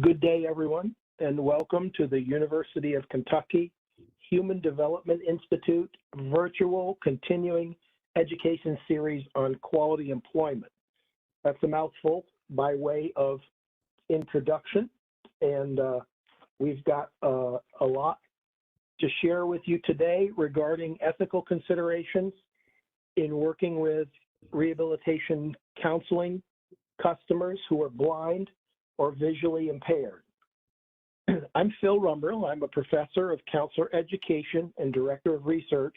Good day, everyone, and welcome to the University of Kentucky Human Development Institute virtual continuing education series on quality employment. That's a mouthful by way of introduction, and we've got a lot to share with you today regarding ethical considerations in working with rehabilitation counseling customers who are blind or visually impaired. I'm Phil Rumbrill. I'm a professor of counselor education and director of research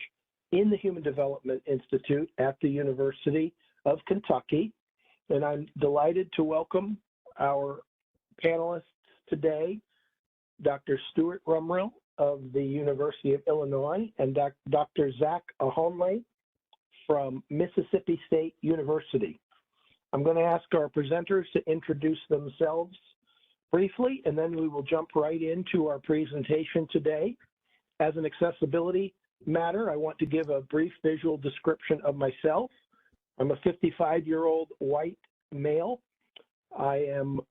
in the Human Development Institute at the University of Kentucky. And I'm delighted to welcome our panelists today, Dr. Stuart Rumbrill of the University of Illinois and Dr. Zach Ahonle from Mississippi State University. I'm going to ask our presenters to introduce themselves briefly, and then we will jump right into our presentation today. As an accessibility matter, I want to give a brief visual description of myself. I'm a 55-year-old white male. I am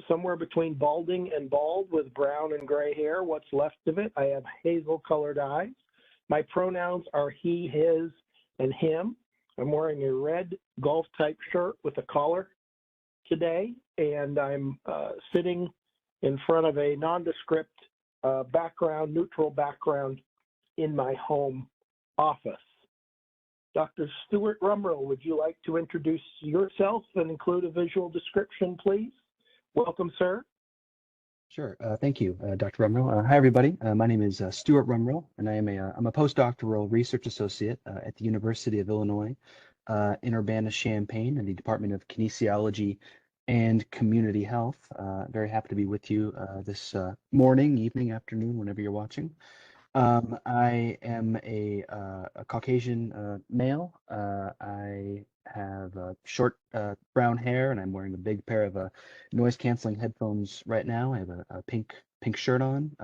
somewhere between balding and bald with brown and gray hair. What's left of it? I have hazel-colored eyes. My pronouns are he, his, and him. I'm wearing a red golf-type shirt with a collar today, and I'm sitting in front of a nondescript background, neutral background in my home office. Dr. Stuart Rumbrill, would you like to introduce yourself and include a visual description, please? Welcome, sir. Sure. Thank you, Dr. Rumbrill. Hi, everybody. My name is Stuart Rumbrill, and I'm a postdoctoral research associate at the University of Illinois in Urbana-Champaign in the Department of Kinesiology and Community Health. Very happy to be with you this morning, evening, afternoon, whenever you're watching. I am a Caucasian male. I have short brown hair, and I'm wearing a big pair of noise-canceling headphones right now. I have a pink shirt on.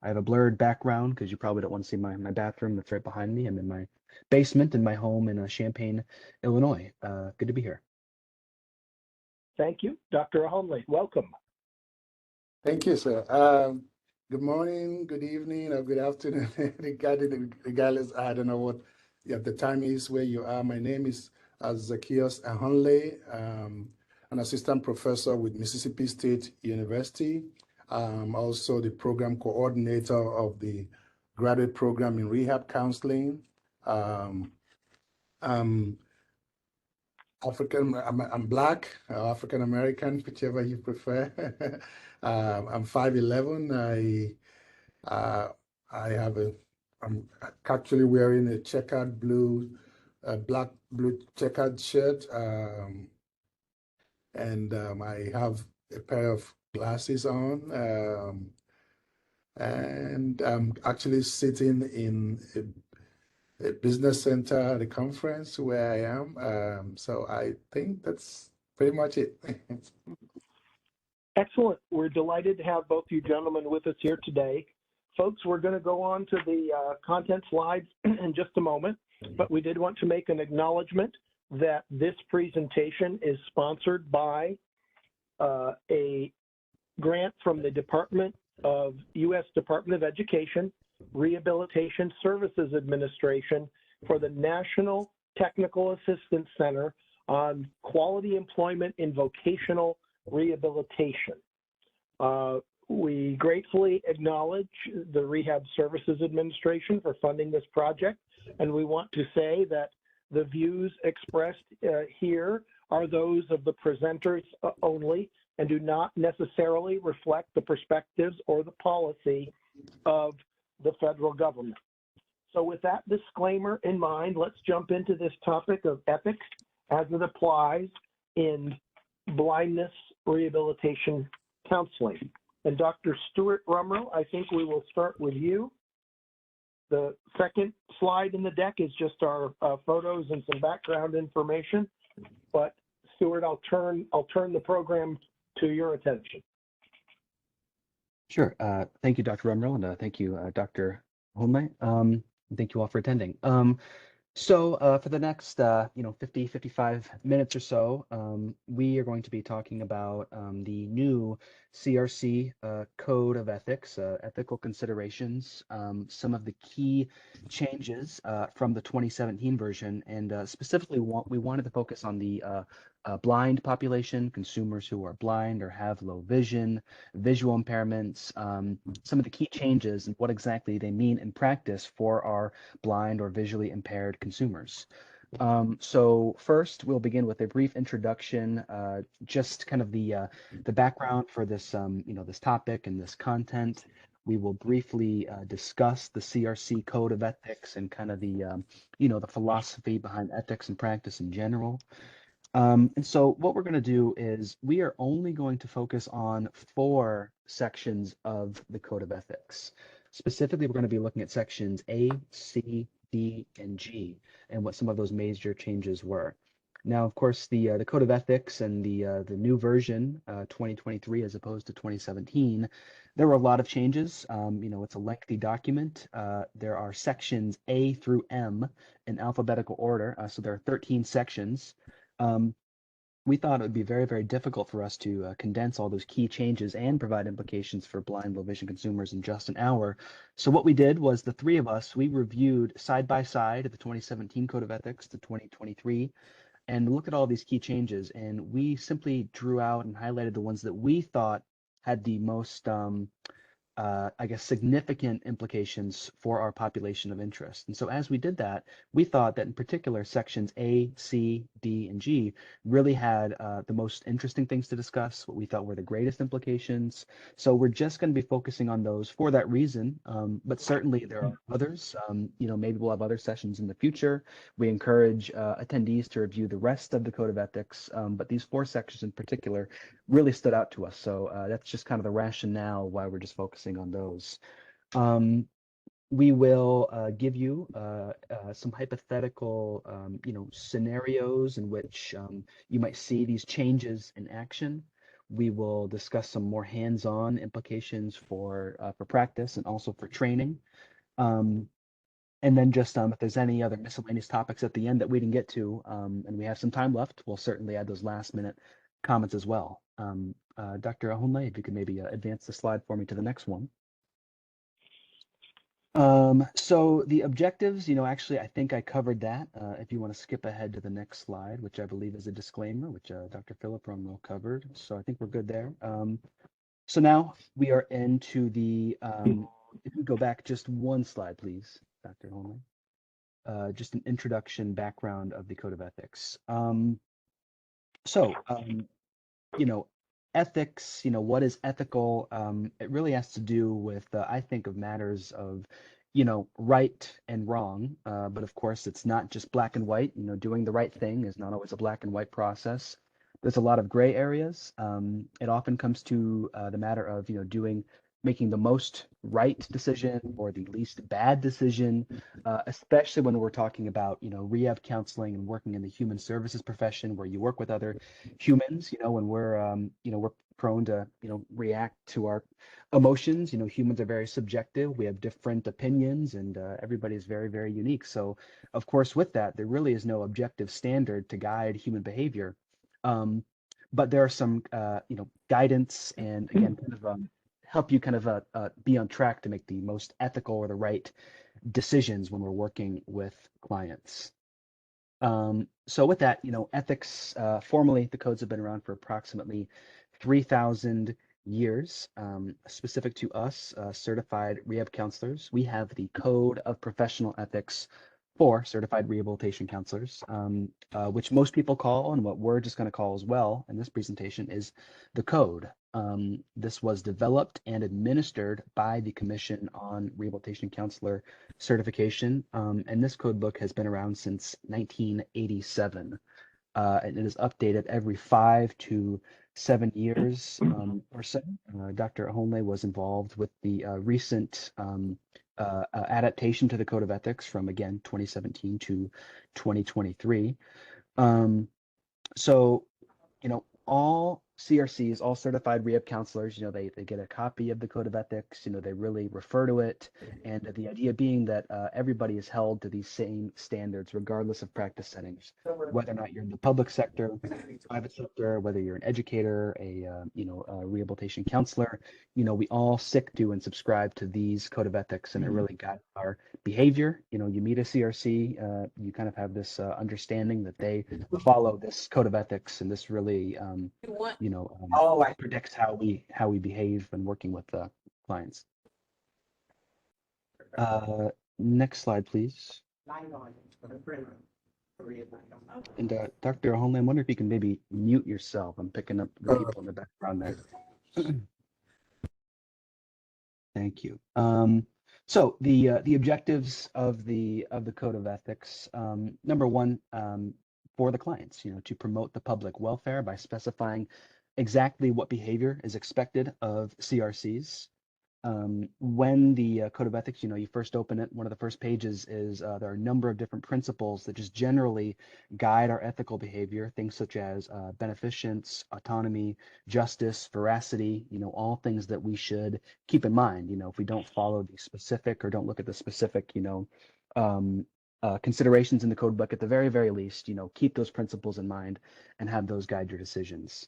I have a blurred background because you probably don't want to see my bathroom that's right behind me. I'm in my basement in my home in Champaign, Illinois. Good to be here. Thank you. Dr. Ahonle, welcome. Thank you, sir. Good morning, good evening, or good afternoon, regardless, I don't know what the time is where you are. My name is Zacchaeus Ahonle, an assistant professor with Mississippi State University. I'm also the program coordinator of the graduate program in rehab counseling. I'm Black, African American, whichever you prefer. I'm 5'11". I'm actually wearing a checkered black blue checkered shirt, and I have a pair of glasses on, and I'm actually sitting in a business center at a conference where I am. So I think that's pretty much it. Excellent. We're delighted to have both you gentlemen with us here today. Folks, we're going to go on to the content slides in just a moment, but we did want to make an acknowledgement that this presentation is sponsored by a grant from the U.S. Department of Education, Rehabilitation Services Administration for the National Technical Assistance Center on Quality Employment in Vocational Rehabilitation. We gratefully acknowledge the Rehab Services Administration for funding this project, and we want to say that the views expressed here are those of the presenters only and do not necessarily reflect the perspectives or the policy of the federal government. So with that disclaimer in mind, let's jump into this topic of ethics as it applies in blindness rehabilitation counseling. And Dr. Stuart Rumbrill, I think we will start with you. The second slide in the deck is just our photos and some background information. But Stuart, I'll turn the program to your attention. Sure. Thank you, Dr. Rumbrill, and thank you, Dr. Ahonle. Thank you all for attending. So for the next, 50, 55 minutes or so, we are going to be talking about the new CRC Code of Ethics, ethical considerations, some of the key changes from the 2017 version, and specifically we wanted to focus on the blind population, consumers who are blind or have low vision, visual impairments, some of the key changes and what exactly they mean in practice for our blind or visually impaired consumers. So first, we'll begin with a brief introduction, just kind of the background for this this topic and this content. We will briefly discuss the CRC Code of Ethics and kind of the the philosophy behind ethics and practice in general. And so what we're going to do is we are only going to focus on 4 sections of the Code of Ethics. Specifically, we're going to be looking at sections A, C, D, and G, and what some of those major changes were. Now, of course, the Code of Ethics and the new version, 2023 as opposed to 2017, there were a lot of changes. It's a lengthy document. There are sections A through M in alphabetical order, so there are 13 sections. Um, we thought it would be very, very difficult for us to condense all those key changes and provide implications for blind, low vision consumers in just an hour. So what we did was the 3 of us, we reviewed side by side the 2017 Code of Ethics, the 2023, and looked at all these key changes. And we simply drew out and highlighted the ones that we thought had the most I guess, significant implications for our population of interest. And so as we did that, we thought that in particular sections A, C, D, and G really had the most interesting things to discuss, what we thought were the greatest implications. So we're just going to be focusing on those for that reason. But certainly there are others. Maybe we'll have other sessions in the future. We encourage attendees to review the rest of the Code of Ethics, but these 4 sections in particular really stood out to us. So that's just kind of the rationale why we're just focusing on those. We will give you some hypothetical, scenarios in which you might see these changes in action. We will discuss some more hands-on implications for practice and also for training. And then just if there's any other miscellaneous topics at the end that we didn't get to, and we have some time left, we'll certainly add those last-minute comments as well. Dr. Ahunle, if you could maybe advance the slide for me to the next one. So the objectives, actually, I think I covered that. If you want to skip ahead to the next slide, which I believe is a disclaimer, which Dr. Philip Rumrow covered. So I think we're good there. So now we are into the, if you go back just one slide, please, Dr. Ahunle. Just an introduction, background of the Code of Ethics. Ethics, what is ethical? It really has to do with, I think of matters of, right and wrong. But of course, it's not just black and white. Doing the right thing is not always a black and white process. There's a lot of gray areas. It often comes to the matter of, making the most right decision or the least bad decision, especially when we're talking about, rehab counseling and working in the human services profession where you work with other humans, when we're prone to, react to our emotions. Humans are very subjective. We have different opinions and everybody is very, very unique. So of course, with that, there really is no objective standard to guide human behavior. But there are some, guidance and again, kind of help you kind of be on track to make the most ethical or the right decisions when we're working with clients. So with that, ethics, formally, the codes have been around for approximately 3,000 years. Specific to us, certified rehab counselors, we have the Code of Professional Ethics for certified rehabilitation counselors, which most people call, and what we're just going to call as well in this presentation, is the Code. This was developed and administered by the Commission on Rehabilitation Counselor Certification, and this code book has been around since 1987. And it is updated every 5 to 7 years or so. Dr. Ahunle was involved with the recent adaptation to the Code of Ethics from, again, 2017 to 2023. So, all CRCs, all certified rehab counselors, they get a copy of the code of ethics, they really refer to it. And the idea being that everybody is held to these same standards, regardless of practice settings, whether or not you're in the public sector, private sector, whether you're an educator, a rehabilitation counselor, we all stick to and subscribe to these code of ethics, and it really guides our behavior. You meet a CRC, you kind of have this understanding that they follow this code of ethics, and this really, predicts how we behave when working with clients. Next slide, please. And Dr. Ahonle, I wonder if you can maybe mute yourself. I'm picking up the people in the background there. Thank you. So the objectives of the code of ethics, number one, for the clients, to promote the public welfare by specifying exactly what behavior is expected of CRCs. When the code of ethics, you first open it, one of the first pages is there are a number of different principles that just generally guide our ethical behavior, things such as beneficence, autonomy, justice, veracity, all things that we should keep in mind, if we don't follow the specific or don't look at the specific, considerations in the code book. At the very, very least, keep those principles in mind and have those guide your decisions.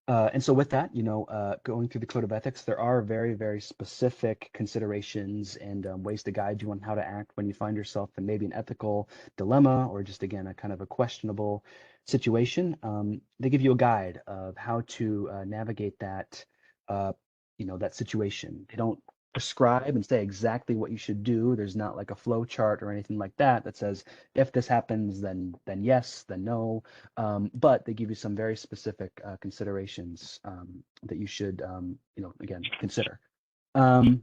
And so with that, going through the code of ethics, there are very, very specific considerations and ways to guide you on how to act when you find yourself in maybe an ethical dilemma or just, again, a kind of a questionable situation. They give you a guide of how to navigate that, that situation. They don't prescribe and say exactly what you should do. There's not like a flow chart or anything like that that says, if this happens, then yes, then no. But they give you some very specific considerations that you should, again, consider. And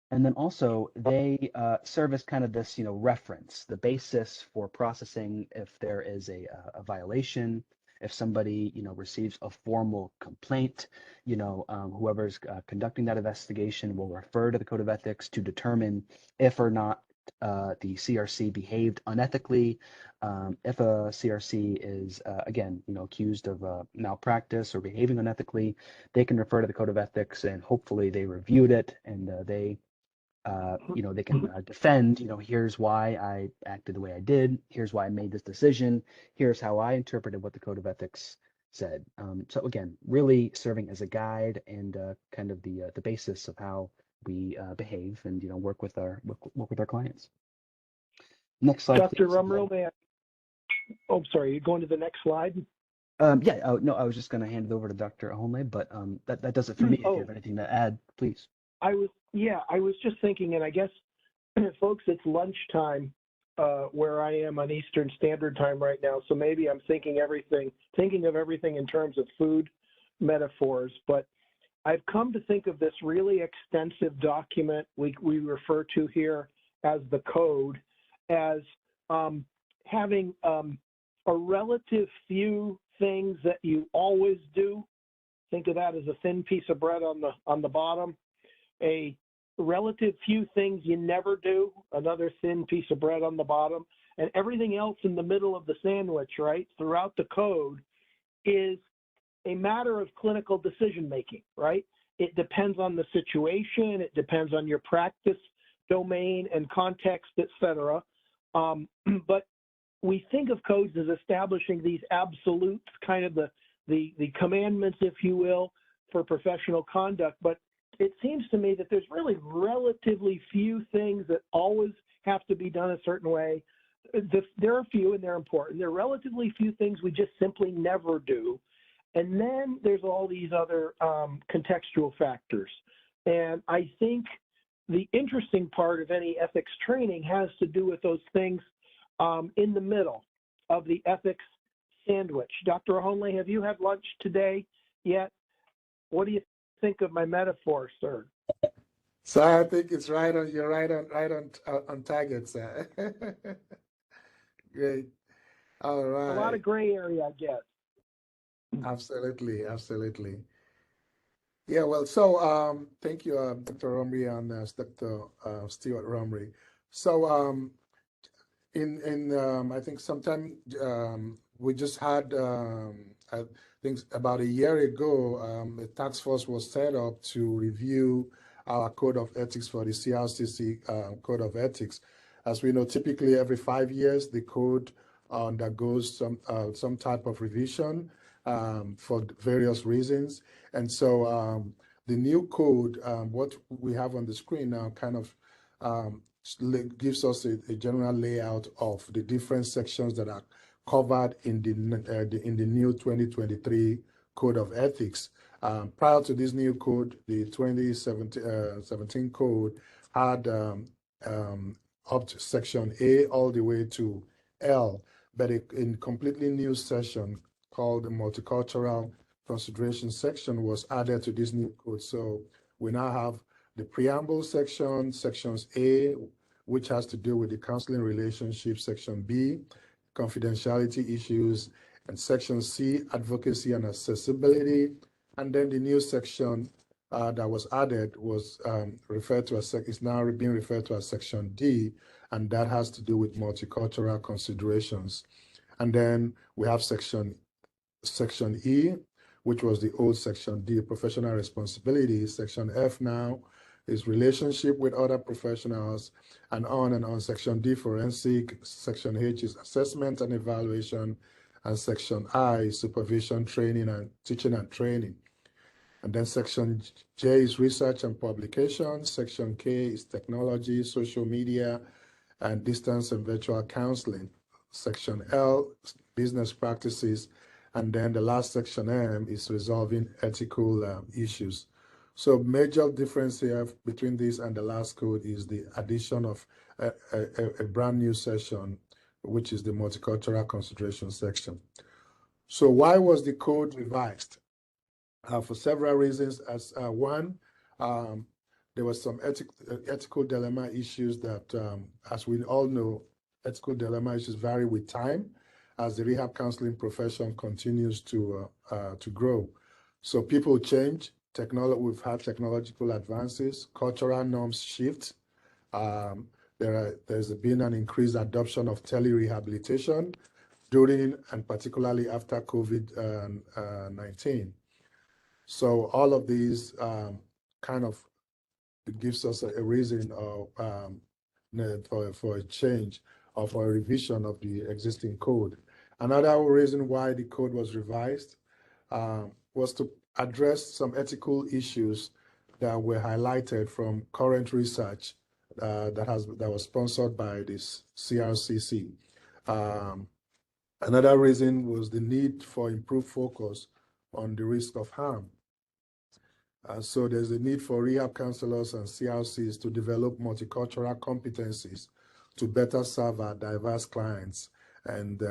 then also they serve as kind of this, reference, the basis for processing if there is a violation. If somebody, receives a formal complaint, whoever's conducting that investigation will refer to the code of ethics to determine if or not the CRC behaved unethically. If a CRC is, again, accused of malpractice or behaving unethically, they can refer to the code of ethics, and hopefully they reviewed it and they can defend, here's why I acted the way I did. Here's why I made this decision. Here's how I interpreted what the code of ethics said. So again, really serving as a guide and kind of the basis of how we behave and, work with our clients. Next slide, Dr. please. Rumrill, oh, sorry, you're going to the next slide? Yeah, no, I was just going to hand it over to Dr. Ahonle, but that does it for me. If you have anything to add, please. I was just thinking, and I guess, folks, it's lunchtime where I am on Eastern Standard Time right now, so maybe I'm thinking of everything in terms of food metaphors, but I've come to think of this really extensive document we refer to here as the code as having a relative few things that you always do. Think of that as a thin piece of bread on the bottom. A relative few things you never do, another thin piece of bread on the bottom, and everything else in the middle of the sandwich, right, throughout the code is a matter of clinical decision making, right? It depends on the situation, it depends on your practice domain and context, etc. But we think of codes as establishing these absolutes, kind of the commandments, if you will, for professional conduct, but it seems to me that there's really relatively few things that always have to be done a certain way. There are a few and they're important. There are relatively few things we just simply never do. And then there's all these other contextual factors. And I think the interesting part of any ethics training has to do with those things in the middle of the ethics sandwich. Dr. Ahonle, have you had lunch today yet? What do you think of my metaphor, sir? So I think it's right on. You're right on target, sir. Great. All right. A lot of gray area, I guess. Absolutely. Yeah. Well, so thank you, Dr. Rumry and Dr. Stuart Rumry. So in I think sometime we just had I think about a year ago, a task force was set up to review our code of ethics for the CRCC code of ethics. As we know, typically every 5 years, the code undergoes some type of revision for various reasons. And so the new code, what we have on the screen now, kind of gives us a general layout of the different sections that are covered in the new 2023 Code of Ethics. Prior to this new code, the 2017 code had up to section A all the way to L, but a completely new section called the multicultural consideration section was added to this new code. So we now have the preamble section, sections A, which has to do with the counseling relationship, section B, confidentiality issues, and section C, advocacy and accessibility. And then the new section that was added was referred to as, is now being referred to as section D, and that has to do with multicultural considerations. And then we have section E, which was the old section D, professional responsibility. Section F now is relationship with other professionals, and on. Section D, forensic. Section H is assessment and evaluation, and section I, supervision, training, and teaching and training. And then section J is research and publication. Section K is technology, social media, and distance and virtual counseling. Section L, business practices. And then the last section M is resolving ethical issues. So major difference here between this and the last code is the addition of a brand new section, which is the multicultural consideration section. So why was the code revised? For several reasons. As one, there was some ethical dilemma issues that, as we all know, ethical dilemma issues vary with time as the rehab counseling profession continues to grow. So people change. We've had technological advances, cultural norms shift. There's been an increased adoption of tele-rehabilitation during and particularly after COVID-19. So all of these kind of gives us a reason for a change or for a revision of the existing code. Another reason why the code was revised was to address some ethical issues that were highlighted from current research that was sponsored by this CRCC. Another reason was the need for improved focus on the risk of harm. So there's a need for rehab counselors and CRCs to develop multicultural competencies to better serve our diverse clients. And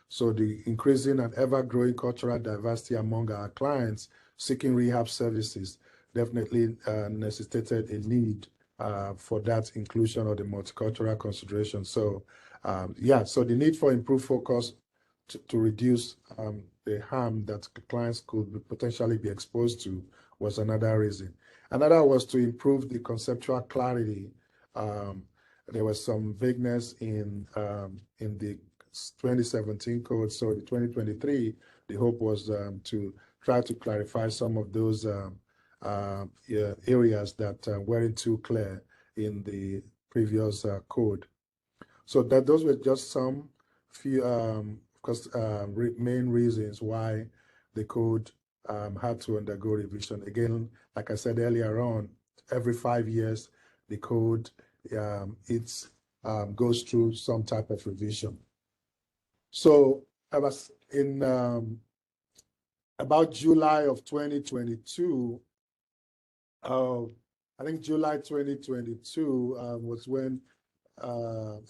so the increasing and ever-growing cultural diversity among our clients seeking rehab services definitely necessitated a need for that inclusion of the multicultural consideration. So so the need for improved focus to reduce the harm that clients could potentially be exposed to was another reason. Another was to improve the conceptual clarity. There was some vagueness in the 2017 code. So the 2023, the hope was to try to clarify some of those areas that weren't too clear in the previous code. So those were just some few main reasons why the code had to undergo revision. Again, like I said earlier on, every 5 years, the code goes through some type of revision. So I was in about July of 2022. I think July 2022 was when,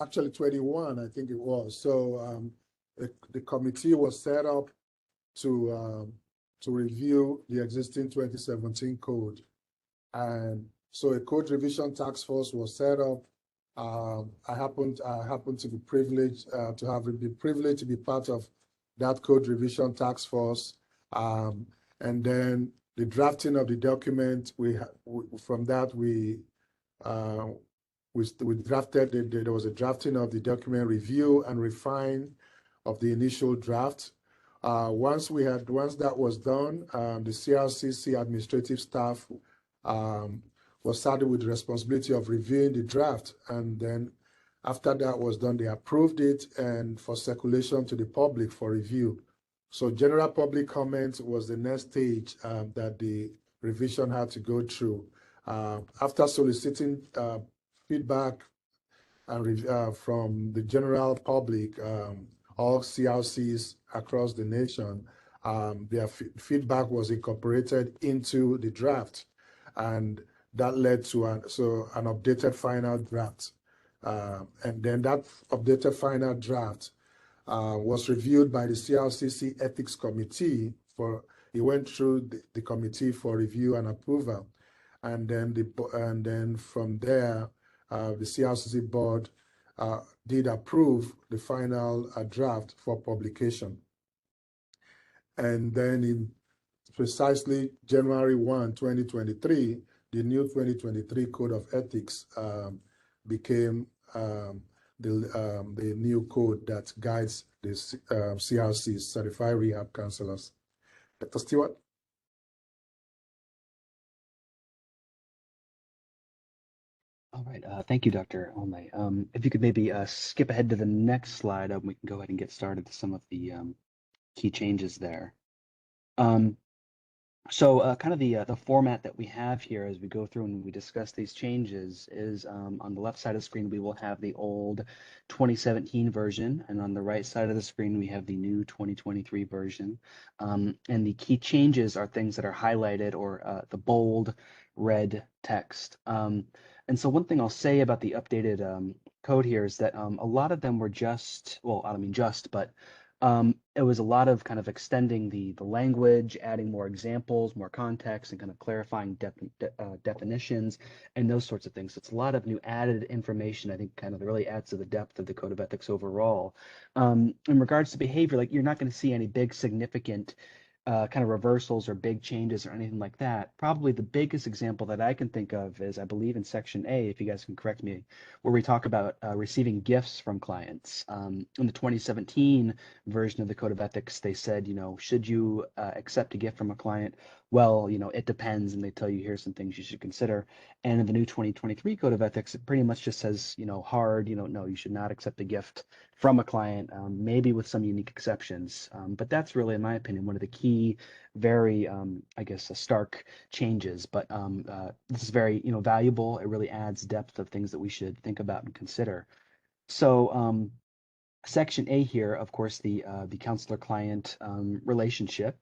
actually 21, I think it was. So the committee was set up to review the existing 2017 code. And so a code revision task force was set up. I happened to be privileged to be part of that code revision task force. And then the drafting of the document, from that we drafted. There was a drafting of the document, review and refine of the initial draft. Once that was done, the CRCC administrative staff was started with the responsibility of reviewing the draft, and then after that was done, they approved it and for circulation to the public for review. So general public comment was the next stage that the revision had to go through. After soliciting feedback and from the general public, all CRCs across the nation, their feedback was incorporated into the draft, and that led to an updated final draft. And then that updated final draft was reviewed by the CRCC Ethics Committee. It went through the committee for review and approval, and then from there, the CRCC board did approve the final draft for publication. And then in precisely January 1, 2023, the new 2023 Code of Ethics became the new code that guides the CRCs, Certified Rehab Counselors. Dr. Stewart? All right, thank you, Dr. Olney. If you could maybe skip ahead to the next slide, we can go ahead and get started with some of the key changes there. So kind of the format that we have here as we go through and we discuss these changes is on the left side of the screen, we will have the old 2017 version, and on the right side of the screen, we have the new 2023 version. And the key changes are things that are highlighted or the bold red text. And so one thing I'll say about the updated code here is that a lot of them were just, well, I don't mean just, but it was a lot of kind of extending the language, adding more examples, more context, and kind of clarifying definitions and those sorts of things. So it's a lot of new added information, I think kind of really adds to the depth of the Code of Ethics overall. In regards to behavior, like you're not going to see any big significant kind of reversals or big changes or anything like that. Probably the biggest example that I can think of is, I believe in Section A, if you guys can correct me, where we talk about receiving gifts from clients. In the 2017 version of the Code of Ethics, they said, should you accept a gift from a client? Well, it depends, and they tell you here's some things you should consider. And in the new 2023 Code of Ethics, it pretty much just says, hard, no, you should not accept a gift from a client, maybe with some unique exceptions. But that's really, in my opinion, one of the key, very, I guess, stark changes. But this is very, valuable. It really adds depth of things that we should think about and consider. So Section A here, of course, the counselor-client relationship.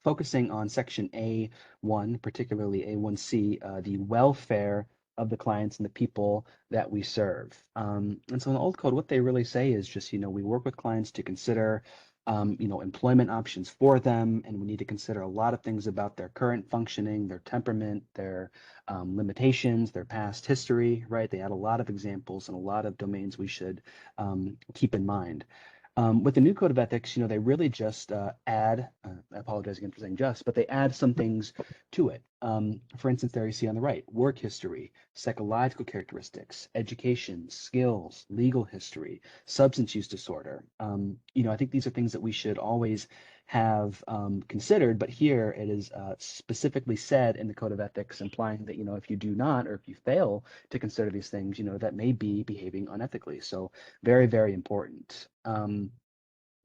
Focusing on Section A1, particularly A1C, the welfare of the clients and the people that we serve. And so in the old code, what they really say is just, we work with clients to consider, employment options for them, and we need to consider a lot of things about their current functioning, their temperament, their limitations, their past history, right? They add a lot of examples and a lot of domains we should keep in mind. With the new Code of Ethics, they really just add, I apologize again for saying just, but they add some things to it. For instance, there you see on the right, work history, psychological characteristics, education, skills, legal history, substance use disorder. I think these are things that we should always have considered, but here it is specifically said in the Code of Ethics, implying that, if you do not, or if you fail to consider these things, that may be behaving unethically. So very, very important.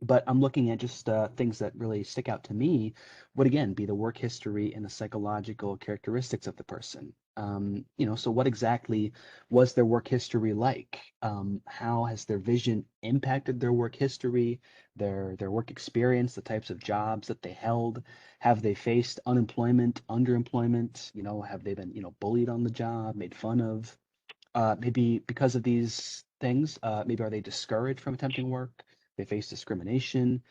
But I'm looking at just things that really stick out to me would, again, be the work history and the psychological characteristics of the person. So what exactly was their work history like? How has their vision impacted their work history, their work experience, the types of jobs that they held? Have they faced unemployment, underemployment? Have they been, bullied on the job, made fun of? Maybe because of these things, maybe are they discouraged from attempting work? They face discrimination.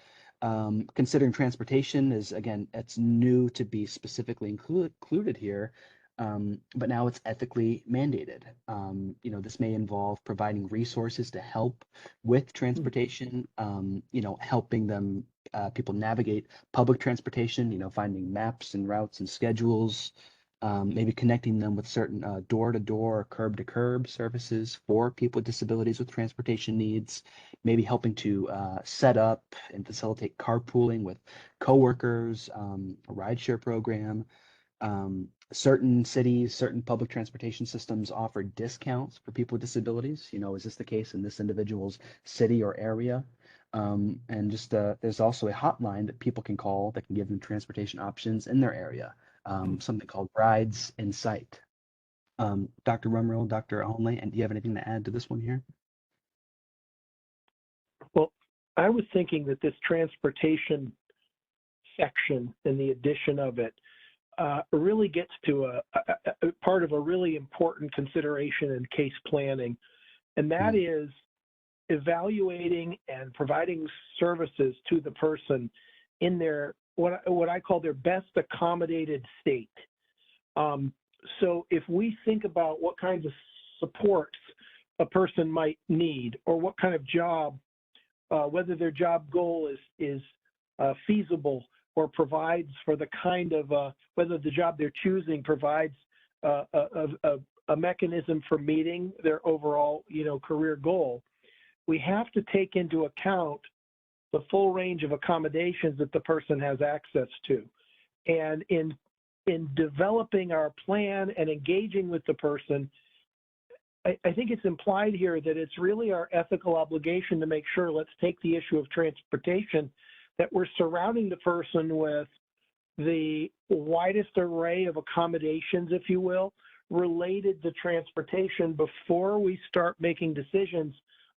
Considering transportation is, again, it's new to be specifically included here, but now it's ethically mandated. This may involve providing resources to help with transportation, helping them, people navigate public transportation, finding maps and routes and schedules, maybe connecting them with certain door-to-door or curb-to-curb services for people with disabilities with transportation needs, maybe helping to set up and facilitate carpooling with coworkers, a rideshare program. Certain cities, certain public transportation systems offer discounts for people with disabilities. Is this the case in this individual's city or area? And just there's also a hotline that people can call that can give them transportation options in their area, something called Rides in Sight. Dr. Rumrill, Dr. Onley, and do you have anything to add to this one here? Well, I was thinking that this transportation section and the addition of it really gets to a part of a really important consideration in case planning, and that is evaluating and providing services to the person in their what I call their best accommodated state. So if we think about what kinds of supports a person might need, or what kind of job, whether their job goal is feasible or provides for the kind of, whether the job they're choosing provides a mechanism for meeting their overall, career goal, we have to take into account the full range of accommodations that the person has access to. And in developing our plan and engaging with the person, I think it's implied here that it's really our ethical obligation to make sure, let's take the issue of transportation, that we're surrounding the person with the widest array of accommodations, if you will, related to transportation before we start making decisions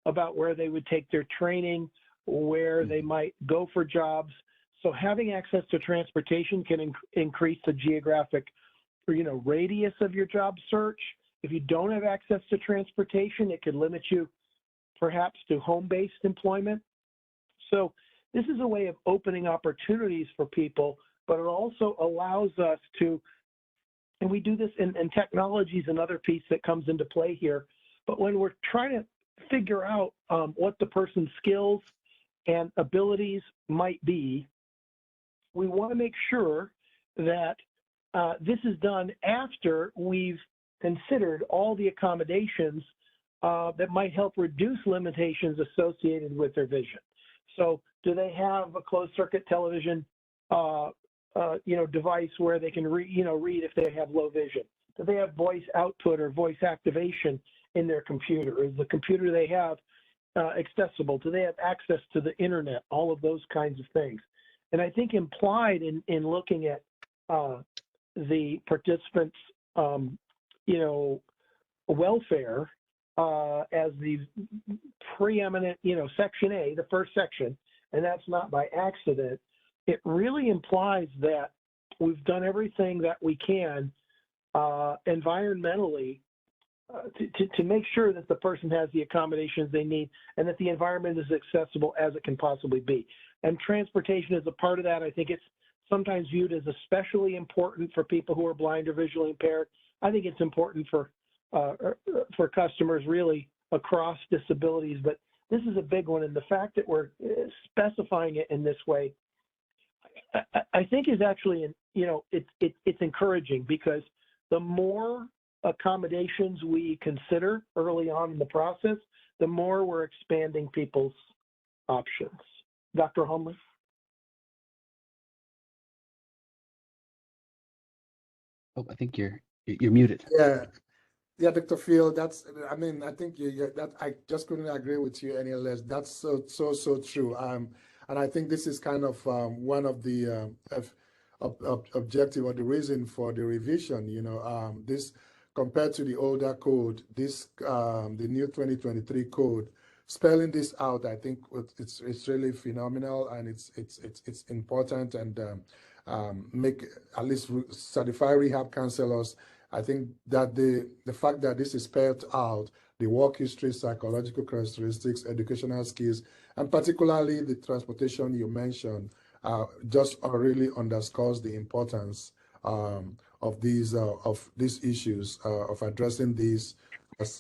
about where they would take their training, where they might go for jobs. So having access to transportation can increase the geographic, radius of your job search. If you don't have access to transportation, it could limit you perhaps to home-based employment. So this is a way of opening opportunities for people, but it also allows us to, and we do this in technology is another piece that comes into play here, but when we're trying to figure out what the person's skills and abilities might be, we want to make sure that this is done after we've considered all the accommodations that might help reduce limitations associated with their vision. So do they have a closed circuit television device where they can read if they have low vision? Do they have voice output or voice activation in their computer? Is the computer they have accessible? Do they have access to the internet? All of those kinds of things. And I think implied in looking at the participants' welfare as the preeminent, section A, the first section, and that's not by accident, it really implies that we've done everything that we can environmentally to make sure that the person has the accommodations they need and that the environment is accessible as it can possibly be. And transportation is a part of that. I think it's sometimes viewed as especially important for people who are blind or visually impaired. I think it's important for customers really across disabilities, but this is a big one. And the fact that we're specifying it in this way, I think is actually, it's encouraging, because the more accommodations we consider early on in the process, the more we're expanding people's options. Dr. Holmley? Oh, I think you're muted. Yeah, Dr. Field, I think that I just couldn't agree with you any less. That's so true. And I think this is kind of one of the objective or the reason for the revision. This compared to the older code, this the new 2023 code, spelling this out, I think it's really phenomenal, and it's important, and make at least certify rehab counselors. I think that the fact that this is spelled out, the work history, psychological characteristics, educational skills, and particularly the transportation you mentioned, just really underscores the importance of these issues, of addressing these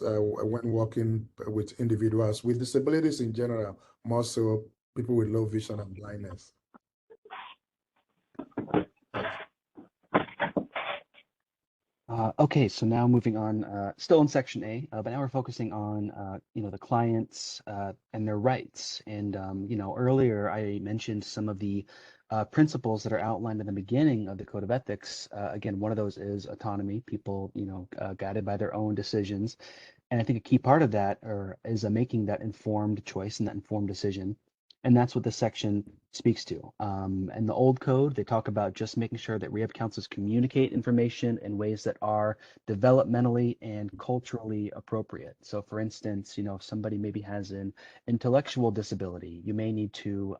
when working with individuals with disabilities in general, more so people with low vision and blindness. Okay, so now moving on, still in section A, but now we're focusing on, the clients and their rights. And, earlier I mentioned some of the principles that are outlined in the beginning of the Code of Ethics. Again, one of those is autonomy, people, guided by their own decisions. And I think a key part of that is making that informed choice and that informed decision. And that's what this section speaks to. And the old code, they talk about just making sure that rehab counselors communicate information in ways that are developmentally and culturally appropriate. So for instance, if somebody maybe has an intellectual disability, you may need to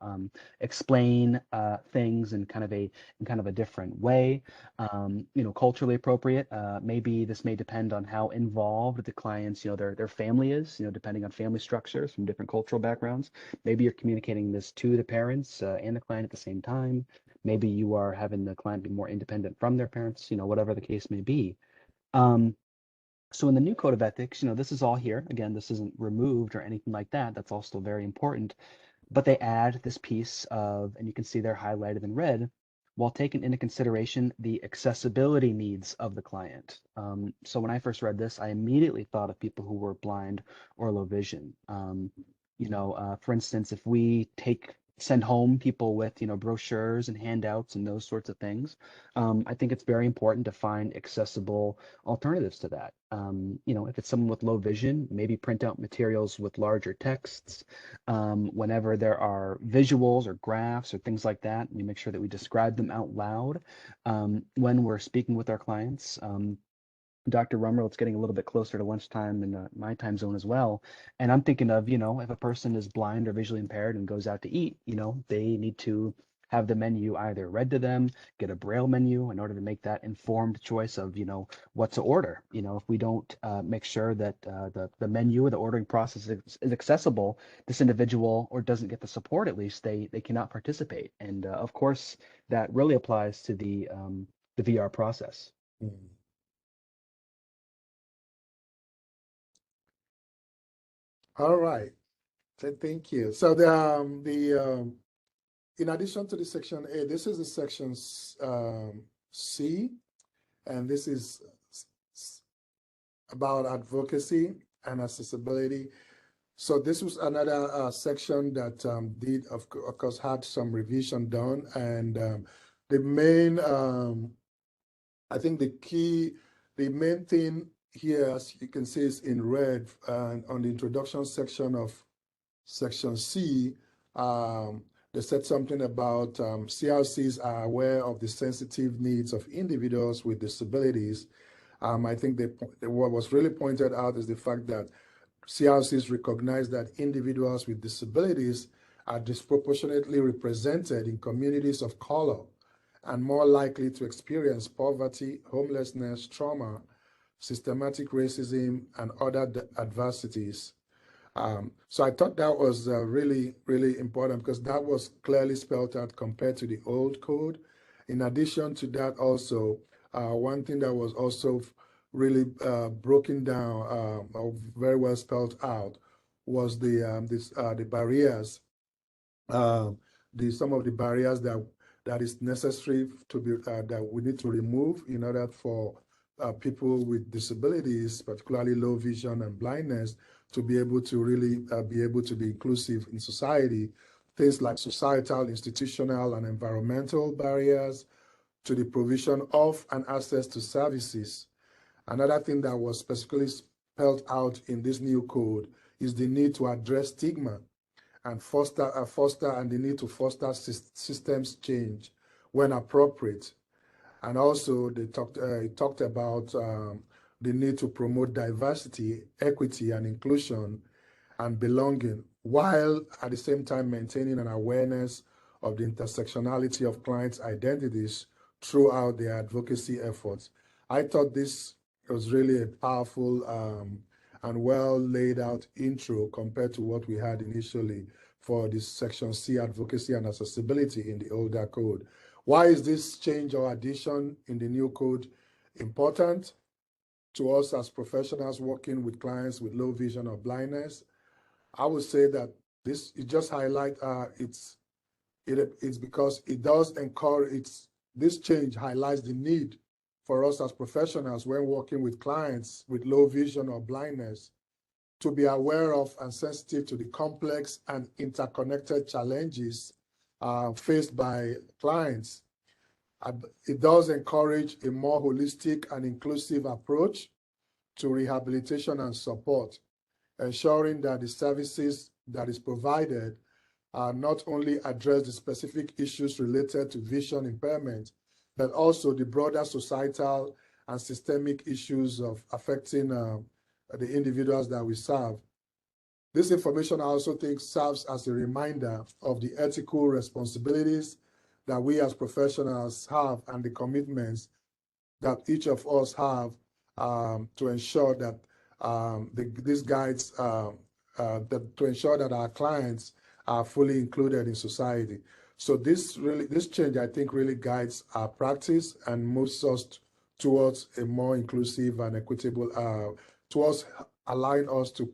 explain things in kind of a different way. Culturally appropriate. Maybe this may depend on how involved the clients, their family is, depending on family structures from different cultural backgrounds. Maybe you're communicating this to the parents and the client at the same time. Maybe you are having the client be more independent from their parents, whatever the case may be. So in the new Code of Ethics, this is all here. Again, this isn't removed or anything like that. That's all still very important. But they add this piece of, and you can see they're highlighted in red, while taking into consideration the accessibility needs of the client. So when I first read this, I immediately thought of people who were blind or low vision. For instance, if we send home people with, brochures and handouts and those sorts of things, I think it's very important to find accessible alternatives to that. If it's someone with low vision, maybe print out materials with larger texts. Whenever there are visuals or graphs or things like that, we make sure that we describe them out loud when we're speaking with our clients. Dr. Rumrow, it's getting a little bit closer to lunchtime in my time zone as well. And I'm thinking of, if a person is blind or visually impaired and goes out to eat, they need to have the menu either read to them, get a Braille menu in order to make that informed choice of, what to order. If we don't make sure that the menu or the ordering process is accessible, this individual or doesn't get the support, at least they cannot participate. And of course, that really applies to the VR process. Mm. All right. Thank you. So in addition to the section A, this is the section C, and this is about advocacy and accessibility. So this was another section that did, of course, had some revision done, and the main, I think the main thing here, as you can see, is in red, on the introduction section of section C. They said something about CRCs are aware of the sensitive needs of individuals with disabilities. I think what was really pointed out is the fact that CRCs recognize that individuals with disabilities are disproportionately represented in communities of color and more likely to experience poverty, homelessness, trauma, systematic racism, and other adversities. So I thought that was really, really important because that was clearly spelled out compared to the old code. In addition to that, also, one thing that was also really broken down or very well spelled out was the barriers, some of the barriers that is necessary to be that we need to remove in order for people with disabilities, particularly low vision and blindness, to be able to really be able to be inclusive in society. Things like societal, institutional, and environmental barriers to the provision of and access to services. Another thing that was specifically spelled out in this new code is the need to address stigma and foster and the need to foster systems change when appropriate. And also they talked about the need to promote diversity, equity, and inclusion and belonging, while at the same time maintaining an awareness of the intersectionality of clients' identities throughout their advocacy efforts. I thought this was really a powerful and well laid out intro compared to what we had initially for this section C, advocacy and accessibility in the older code. Why is this change or addition in the new code important to us as professionals working with clients with low vision or blindness? I would say that it just highlights it's because it does encourage, this change highlights the need for us as professionals when working with clients with low vision or blindness to be aware of and sensitive to the complex and interconnected challenges faced by clients. It does encourage a more holistic and inclusive approach to rehabilitation and support, ensuring that the services that is provided not only address the specific issues related to vision impairment, but also the broader societal and systemic issues of affecting the individuals that we serve. This information I also think serves as a reminder of the ethical responsibilities that we as professionals have and the commitments that each of us have to ensure that these guides, to ensure that our clients are fully included in society. So this change, I think, really guides our practice and moves us towards a more inclusive and equitable, towards allowing us to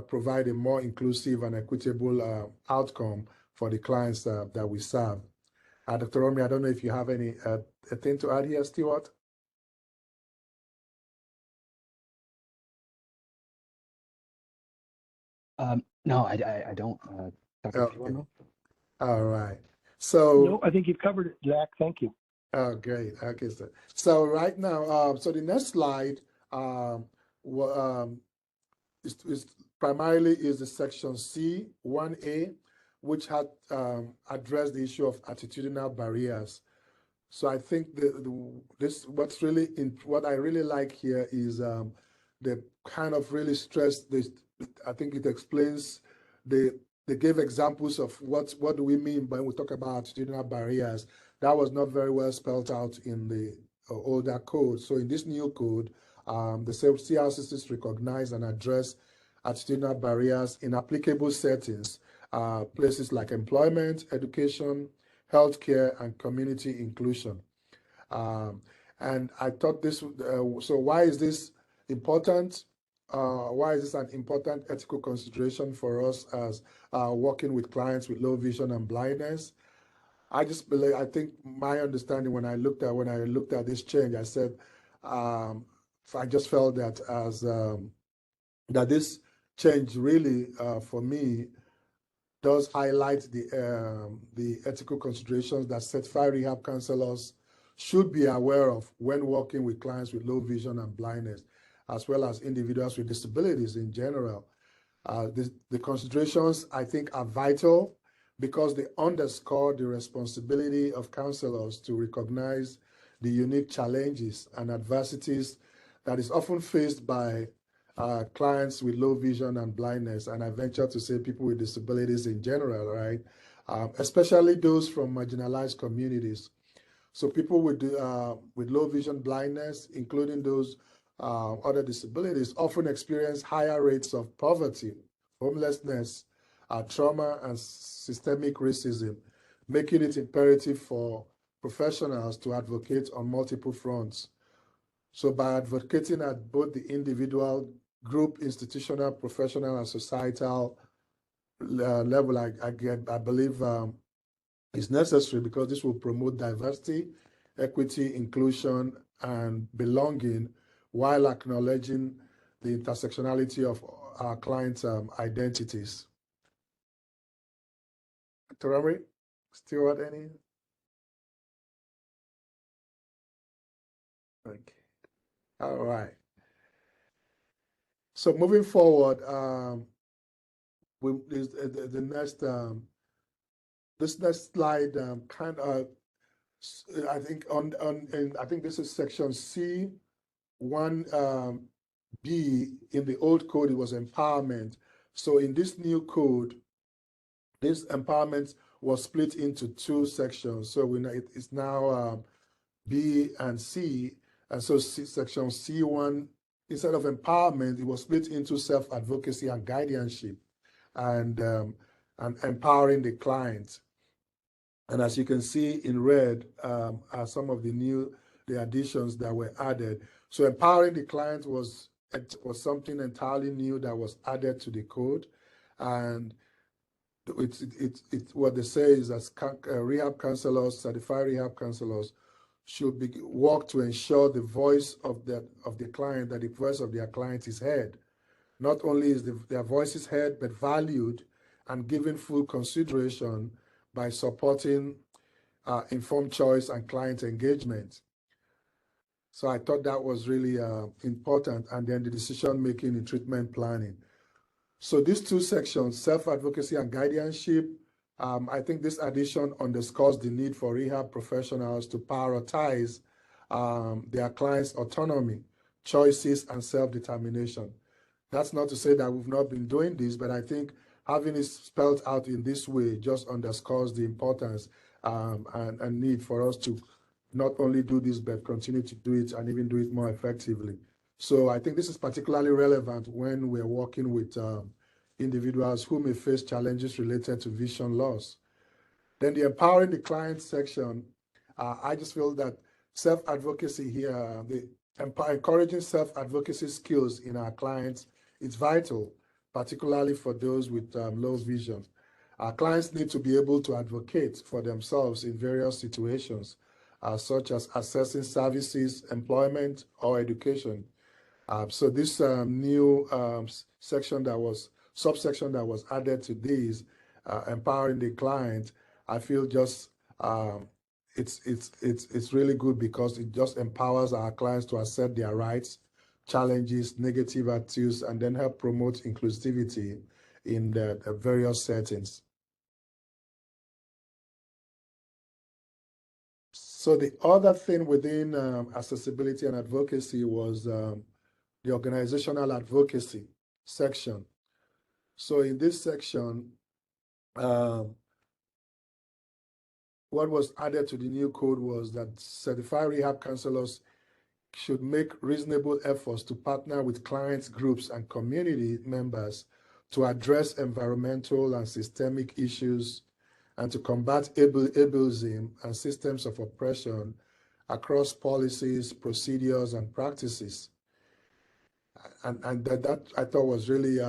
provide a more inclusive and equitable outcome for the clients that we serve. Dr. Romney, I don't know if you have any thing to add here, Stuart? No, I don't. Dr. Okay. Romero? All right. So No, I think you've covered it, Zach. Thank you. oh, great. Okay, so right now, so the next slide is primarily is the section C 1A, which had addressed the issue of attitudinal barriers. So I think what I really like here is the kind of really stress this. I think it explains they gave examples of what do we mean when we talk about attitudinal barriers. That was not very well spelled out in the older code. So in this new code, the CRCCs recognize and address attitudinal barriers in applicable settings, places like employment, education, healthcare, and community inclusion. And I thought this, so why is this important? Why is this an important ethical consideration for us as working with clients with low vision and blindness? I think my understanding when I looked at this change, I said, I just felt that as that this change really, for me, does highlight the ethical considerations that certified rehab counselors should be aware of when working with clients with low vision and blindness, as well as individuals with disabilities in general. The considerations, I think, are vital because they underscore the responsibility of counselors to recognize the unique challenges and adversities that is often faced by clients with low vision and blindness, and I venture to say people with disabilities in general, right? Especially those from marginalized communities. So people with low vision blindness, including those other disabilities, often experience higher rates of poverty, homelessness, trauma, and systemic racism, making it imperative for professionals to advocate on multiple fronts. So by advocating at both the individual, group, institutional, professional, and societal level, I believe is necessary because this will promote diversity, equity, inclusion, and belonging while acknowledging the intersectionality of our clients' identities. Dr. Romney, Stuart, any? Okay. All right. So moving forward, this next slide kind of, I think I think this is section C 1B. In the old code, it was empowerment. So in this new code, this empowerment was split into two sections. So it's now B and C. And so section C1, instead of empowerment, it was split into self-advocacy and guardianship and empowering the client. And as you can see in red are some of the additions that were added. So empowering the client was something entirely new that was added to the code. And what they say is that rehab counselors, certified rehab counselors, should be work to ensure the voice of the client, that the voice of their client is heard. Not only is their voice is heard, but valued and given full consideration by supporting informed choice and client engagement. So I thought that was really important. And then the decision-making in treatment planning. So these two sections, self-advocacy and guardianship, I think this addition underscores the need for rehab professionals to prioritize their clients' autonomy, choices, and self-determination. That's not to say that we've not been doing this, but I think having it spelled out in this way just underscores the importance and need for us to not only do this, but continue to do it and even do it more effectively. So I think this is particularly relevant when we're working with individuals who may face challenges related to vision loss. Then the empowering the client section, I just feel that self-advocacy here, the encouraging self-advocacy skills in our clients is vital, particularly for those with low vision. Our clients need to be able to advocate for themselves in various situations, such as accessing services, employment, or education. So this new subsection that was added to these, empowering the client, I feel just it's really good because it just empowers our clients to assert their rights, challenges, negative attitudes, and then help promote inclusivity in the various settings. So the other thing within accessibility and advocacy was the organizational advocacy section. So in this section, what was added to the new code was that certified rehab counselors should make reasonable efforts to partner with clients, groups, and community members to address environmental and systemic issues and to combat ableism and systems of oppression across policies, procedures, and practices. And that I thought was really,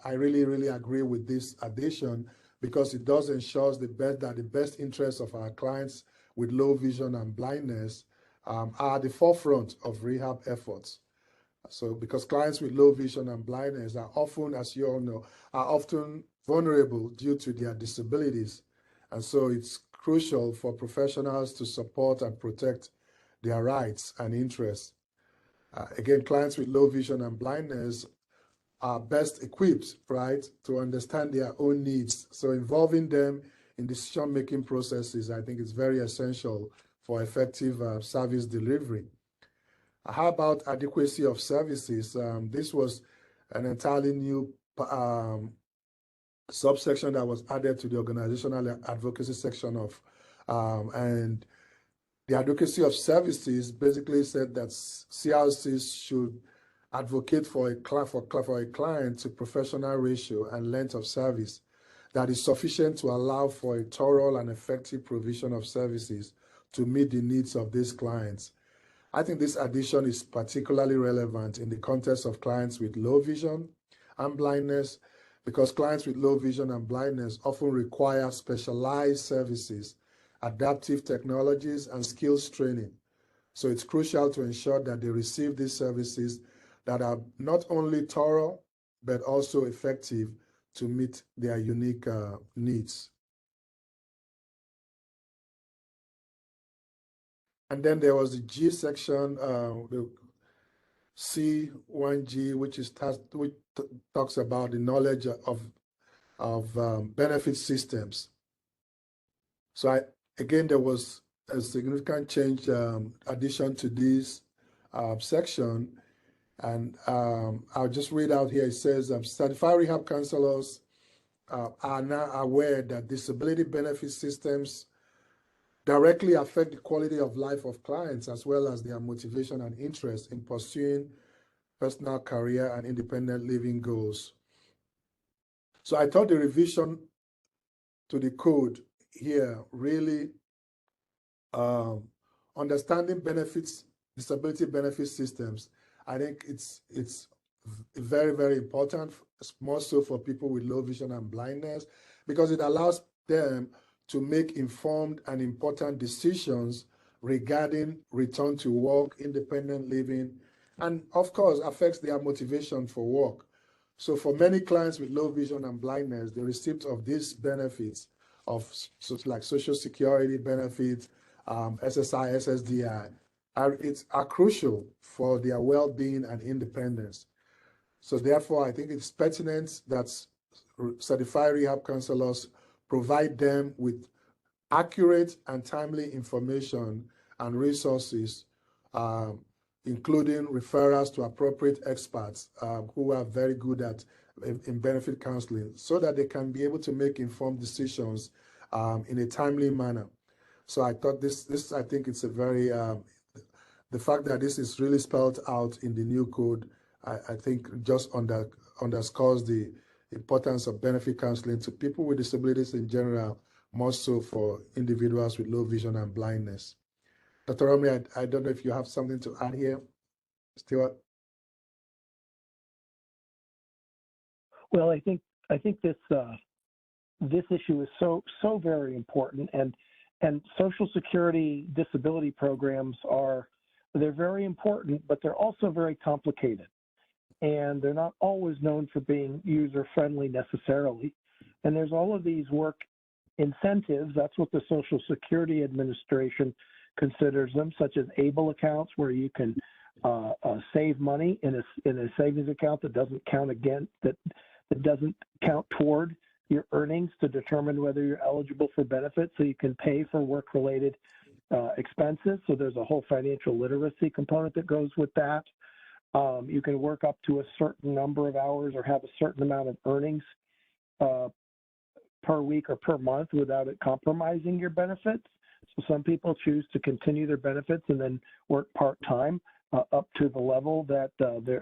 I really agree with this addition because it does ensure that the best interests of our clients with low vision and blindness are at the forefront of rehab efforts. So because clients with low vision and blindness are often, as you all know, are often vulnerable due to their disabilities. And so it's crucial for professionals to support and protect their rights and interests. Again, clients with low vision and blindness are best equipped, right, to understand their own needs. So involving them in decision-making processes, I think is very essential for effective service delivery. How about adequacy of services? This was an entirely new subsection that was added to the organizational advocacy section of, and the adequacy of services basically said that CRCs should advocate for a client to professional ratio and length of service that is sufficient to allow for a thorough and effective provision of services to meet the needs of these clients. I think this addition is particularly relevant in the context of clients with low vision and blindness, because clients with low vision and blindness often require specialized services, adaptive technologies, and skills training. So it's crucial to ensure that they receive these services that are not only thorough, but also effective to meet their unique needs. And then there was the G section, the C1G, which talks about the knowledge of benefit systems. So again, there was a significant change, addition to this section. And I'll just read out here. It says, certified rehab counselors are now aware that disability benefit systems directly affect the quality of life of clients, as well as their motivation and interest in pursuing personal career and independent living goals. So I thought the revision to the code here really understanding benefits, disability benefit systems. I think it's very, very important, more so for people with low vision and blindness, because it allows them to make informed and important decisions regarding return to work, independent living, and of course affects their motivation for work. So for many clients with low vision and blindness, the receipt of these benefits of like Social Security benefits, SSI, SSDI, are crucial for their well-being and independence. So therefore, I think it's pertinent that certified rehab counselors provide them with accurate and timely information and resources, including referrals to appropriate experts who are very good at in benefit counseling, so that they can be able to make informed decisions in a timely manner. So I thought this I think it's a very, the fact that this is really spelled out in the new code, I think just underscores the importance of benefit counseling to people with disabilities in general, more so for individuals with low vision and blindness. Dr. Romney, I don't know if you have something to add here, Stuart. Well, I think this this issue is so very important, and Social Security disability programs they're very important, but they're also very complicated, and they're not always known for being user-friendly necessarily. And there's all of these work incentives. That's what the Social Security Administration considers them, such as ABLE accounts, where you can save money in a savings account that doesn't count that doesn't count toward your earnings to determine whether you're eligible for benefits, so you can pay for work-related expenses. So there's a whole financial literacy component that goes with that. You can work up to a certain number of hours or have a certain amount of earnings per week or per month without it compromising your benefits. So some people choose to continue their benefits and then work part-time up to the level that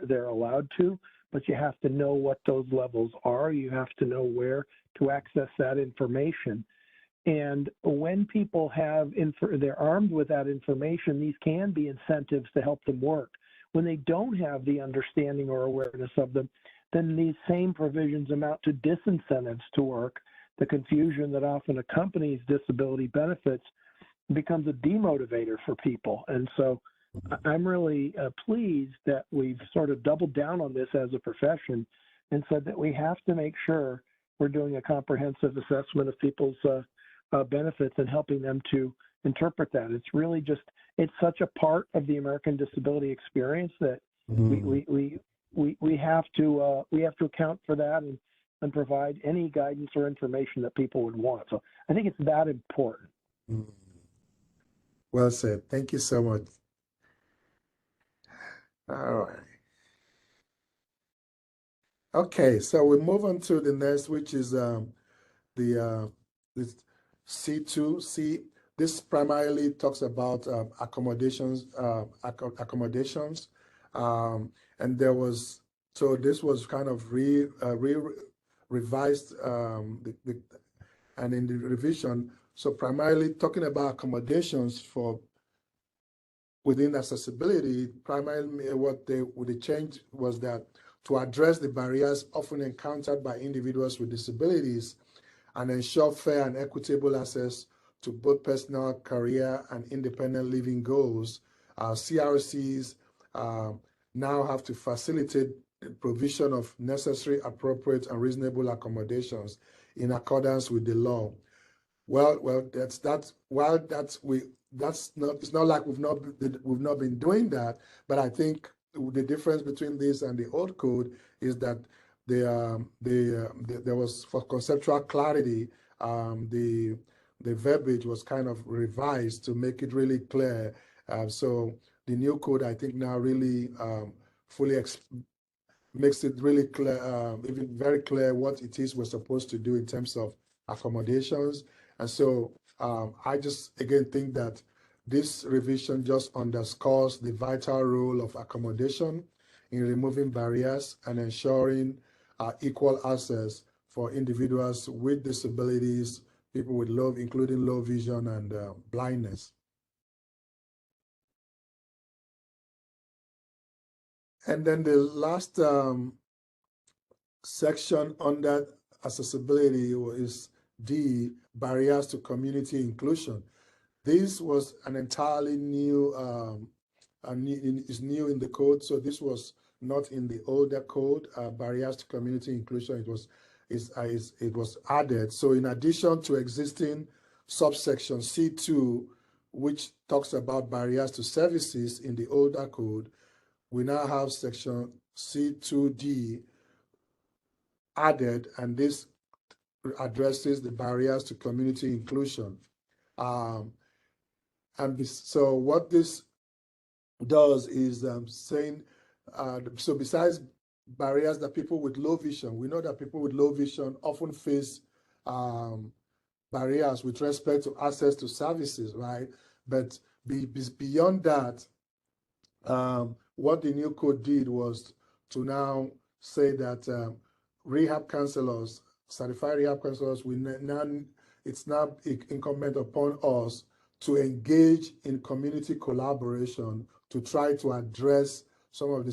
they're allowed to, but you have to know what those levels are. You have to know where to access that information. And when people they're armed with that information, these can be incentives to help them work. When they don't have the understanding or awareness of them, then these same provisions amount to disincentives to work. The confusion that often accompanies disability benefits becomes a demotivator for people. And so I'm really pleased that we've sort of doubled down on this as a profession and said that we have to make sure we're doing a comprehensive assessment of people's benefits and helping them to interpret that. It's really it's such a part of the American disability experience that we have to account for that and provide any guidance or information that people would want. So I think it's that important. Well said. Thank you so much. All right. Okay, so we move on to the next, which is the C2C. This primarily talks about accommodations, and this was kind of revised and in the revision. So primarily talking about accommodations for within accessibility, primarily what the change was that to address the barriers often encountered by individuals with disabilities and ensure fair and equitable access to both personal, career, and independent living goals, CRCs now have to facilitate the provision of necessary, appropriate, and reasonable accommodations in accordance with the law. Well, it's not like we've not been doing that, but I think the difference between this and the old code is that there was, for conceptual clarity, the verbiage was kind of revised to make it really clear. So the new code, I think, now really fully makes it really clear, even very clear what it is we're supposed to do in terms of accommodations. And so I just, again, think that this revision just underscores the vital role of accommodation in removing barriers and ensuring equal access for individuals with disabilities, people with including low vision and blindness. And then the last section under accessibility is D, barriers to community inclusion. This was an entirely new, is new in the code. So this was not in the older code. Barriers to community inclusion, it was added. So in addition to existing subsection C2, which talks about barriers to services in the older code, we now have section C2D added, and this addresses the barriers to community inclusion. So what this does is saying, so besides barriers that people with low vision, we know that people with low vision often face barriers with respect to access to services, right? But beyond that, what the new code did was to now say that rehab counselors, certified rehab counselors, it's now incumbent upon us to engage in community collaboration to try to address some of the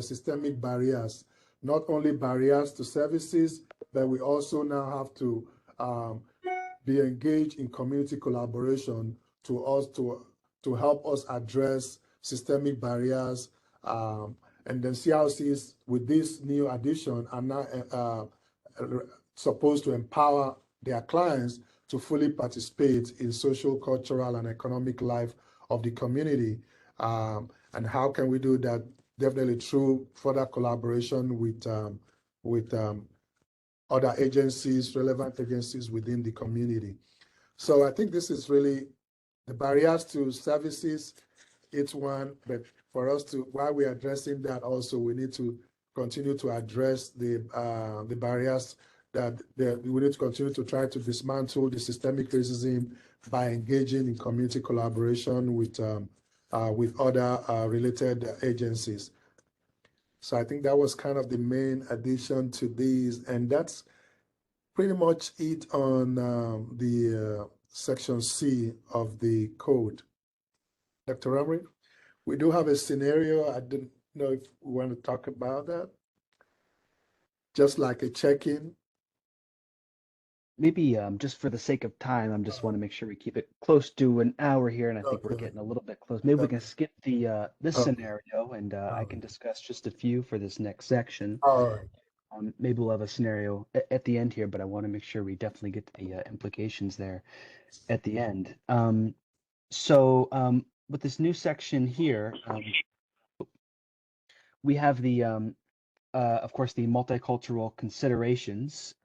systemic barriers, not only barriers to services, but we also now have to be engaged in community collaboration to help us address systemic barriers. And then CRCs with this new addition are now supposed to empower their clients to fully participate in social, cultural, and economic life of the community. And how can we do that? Definitely through further collaboration with other agencies, relevant agencies within the community. So I think this is really the barriers to services. It's one, but for us to, while we're addressing that also, we need to continue to address the barriers we need to continue to try to dismantle the systemic racism by engaging in community collaboration with other related agencies. So I think that was kind of the main addition to these, and that's pretty much it on the section C of the code. Dr. Ramri, we do have a scenario. I didn't know if we want to talk about that. Just like a check-in. Maybe just for the sake of time, I just want to make sure we keep it close to an hour here, and I think we're Okay. getting a little bit close. Maybe we can skip the this Okay. scenario, and I can discuss just a few for this next section. All right. Maybe we'll have a scenario at the end here, but I want to make sure we definitely get to the implications there at the end. So with this new section here, we have the of course, the multicultural considerations.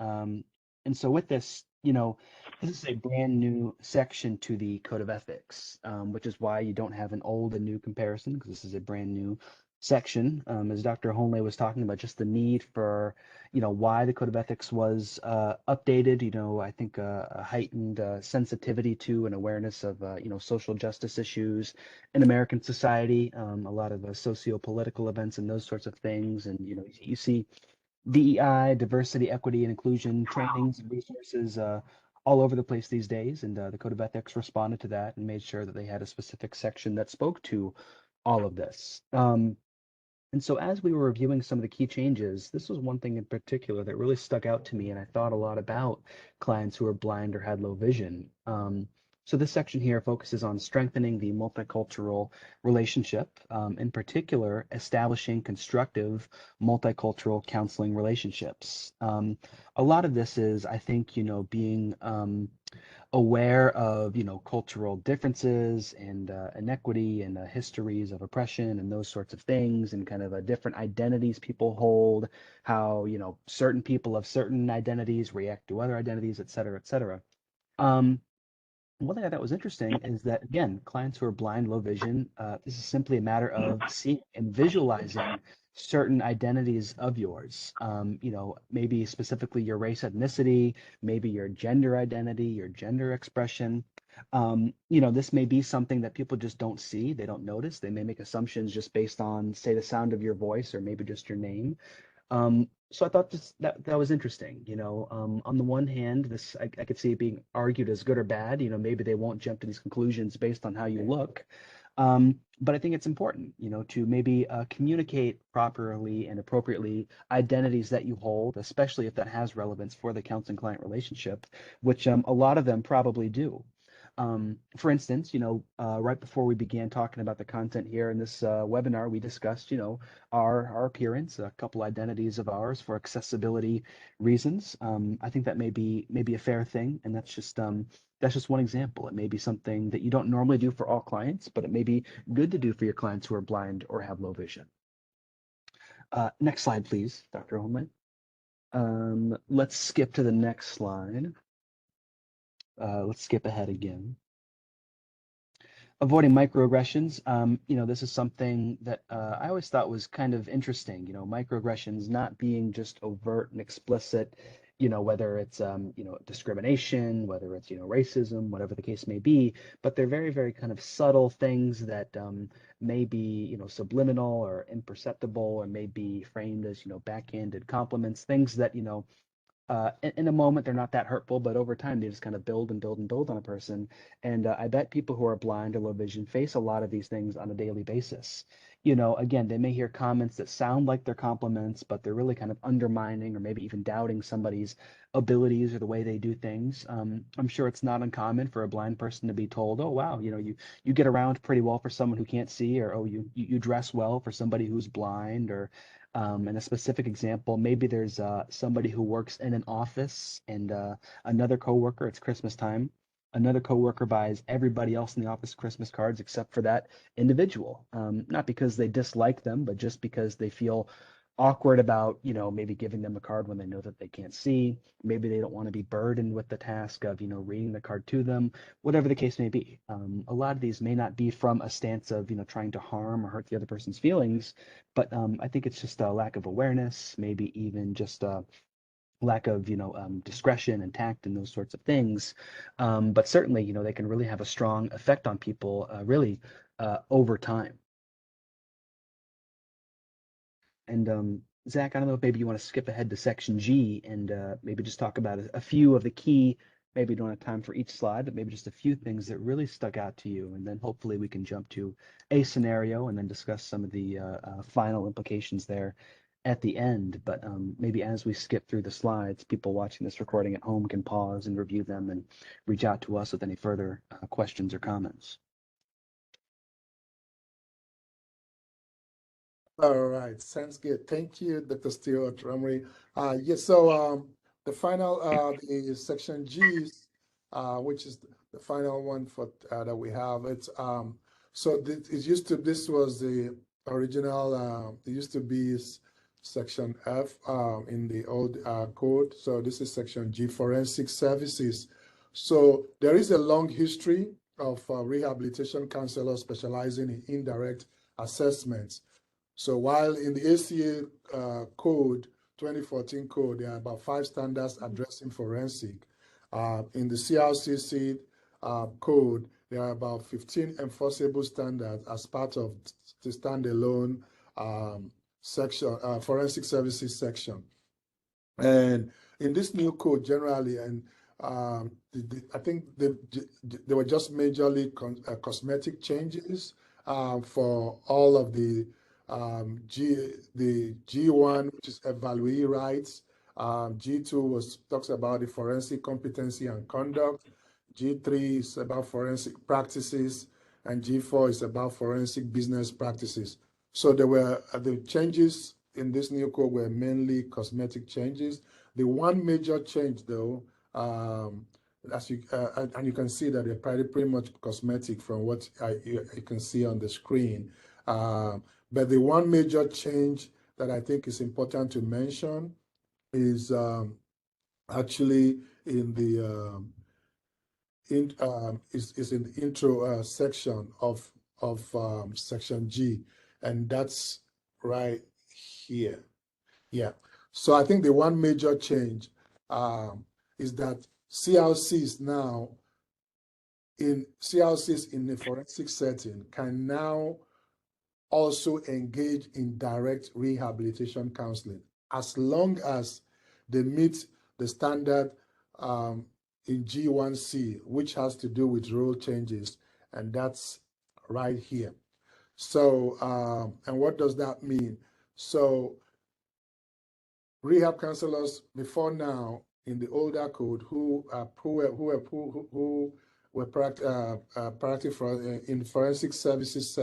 And so with this, this is a brand new section to the Code of Ethics, which is why you don't have an old and new comparison, because this is a brand new section. As Dr. Honley was talking about, just the need for, why the Code of Ethics was updated, I think a heightened sensitivity to and awareness of, social justice issues in American society, a lot of socio-political events and those sorts of things. And, you see DEI, diversity, equity, and inclusion trainings and resources all over the place these days. And the Code of Ethics responded to that and made sure that they had a specific section that spoke to all of this. And so as we were reviewing some of the key changes, this was one thing in particular that really stuck out to me, and I thought a lot about clients who are blind or had low vision. So this section here focuses on strengthening the multicultural relationship, in particular, establishing constructive multicultural counseling relationships. A lot of this is, I think, being aware of cultural differences and inequity and histories of oppression and those sorts of things, and kind of different identities people hold, how certain people of certain identities react to other identities, et cetera, et cetera. One thing I thought was interesting is that, again, clients who are blind, low vision, this is simply a matter of seeing and visualizing certain identities of yours. Maybe specifically your race, ethnicity, maybe your gender identity, your gender expression. This may be something that people just don't see, they don't notice. They may make assumptions just based on, say, the sound of your voice or maybe just your name. So I thought that was interesting. On the one hand, this I could see it being argued as good or bad. Maybe they won't jump to these conclusions based on how you look. But I think it's important, to maybe communicate properly and appropriately identities that you hold, especially if that has relevance for the counseling-client relationship, which a lot of them probably do. For instance, right before we began talking about the content here in this webinar, we discussed, our appearance, a couple identities of ours for accessibility reasons. I think that may be a fair thing, and that's just one example. It may be something that you don't normally do for all clients, but it may be good to do for your clients who are blind or have low vision. Next slide, please, Dr. Holman. Let's skip to the next slide. Let's skip ahead again. Avoiding microaggressions. This is something that I always thought was kind of interesting. Microaggressions not being just overt and explicit, whether it's, discrimination, whether it's, racism, whatever the case may be, but they're very, very kind of subtle things that may be, subliminal or imperceptible, or may be framed as, backhanded compliments, things that, in a moment they're not that hurtful, but over time they just kind of build and build and build on a person. And I bet people who are blind or low vision face a lot of these things on a daily basis. Again, they may hear comments that sound like they're compliments, but they're really kind of undermining or maybe even doubting somebody's abilities or the way they do things. I'm sure it's not uncommon for a blind person to be told, "Oh, wow, you get around pretty well for someone who can't see," or, "Oh, you dress well for somebody who's blind," or in a specific example, maybe there's somebody who works in an office, and another coworker, it's Christmas time, another coworker buys everybody else in the office Christmas cards except for that individual. Not because they dislike them, but just because they feel awkward about, maybe giving them a card when they know that they can't see. Maybe they don't want to be burdened with the task of, reading the card to them, whatever the case may be. A lot of these may not be from a stance of, trying to harm or hurt the other person's feelings, but I think it's just a lack of awareness, maybe even just a lack of, discretion and tact and those sorts of things. But certainly, they can really have a strong effect on people, really over time. And Zach, I don't know if maybe you want to skip ahead to section G and maybe just talk about a few of the key, maybe you don't have time for each slide, but maybe just a few things that really stuck out to you. And then hopefully we can jump to a scenario and then discuss some of the final implications there at the end. But maybe as we skip through the slides, people watching this recording at home can pause and review them and reach out to us with any further questions or comments. All right, sounds good. Thank you, Dr. Stuart Rumry. Yes, so the final, the section G, which is the final one for that we have. It's so this was the original. It used to be section F in the old code. So this is section G, forensic services. So there is a long history of rehabilitation counselors specializing in indirect assessments. So while in the ACA code, 2014 code, there are about 5 standards addressing forensic. In the CRCC code, there are about 15 enforceable standards as part of the standalone section, forensic services section. And in this new code, generally, and I think there were just majorly cosmetic changes for all of the G1, which is evaluee rights. G2 talks about the forensic competency and conduct. G3 is about forensic practices, and G4 is about forensic business practices. So there were the changes in this new code were mainly cosmetic changes. The one major change, though, as you and you can see that they're pretty much cosmetic from what you can see on the screen. But the one major change that I think is important to mention is actually in the is in the intro section of section G, and that's right here. Yeah. So I think the one major change is that CLCs now in the forensic setting can now also engage in direct rehabilitation counseling as long as they meet the standard in G1C, which has to do with role changes, and that's right here. So, and what does that mean? So, rehab counselors before now in the older code who were practicing in forensic services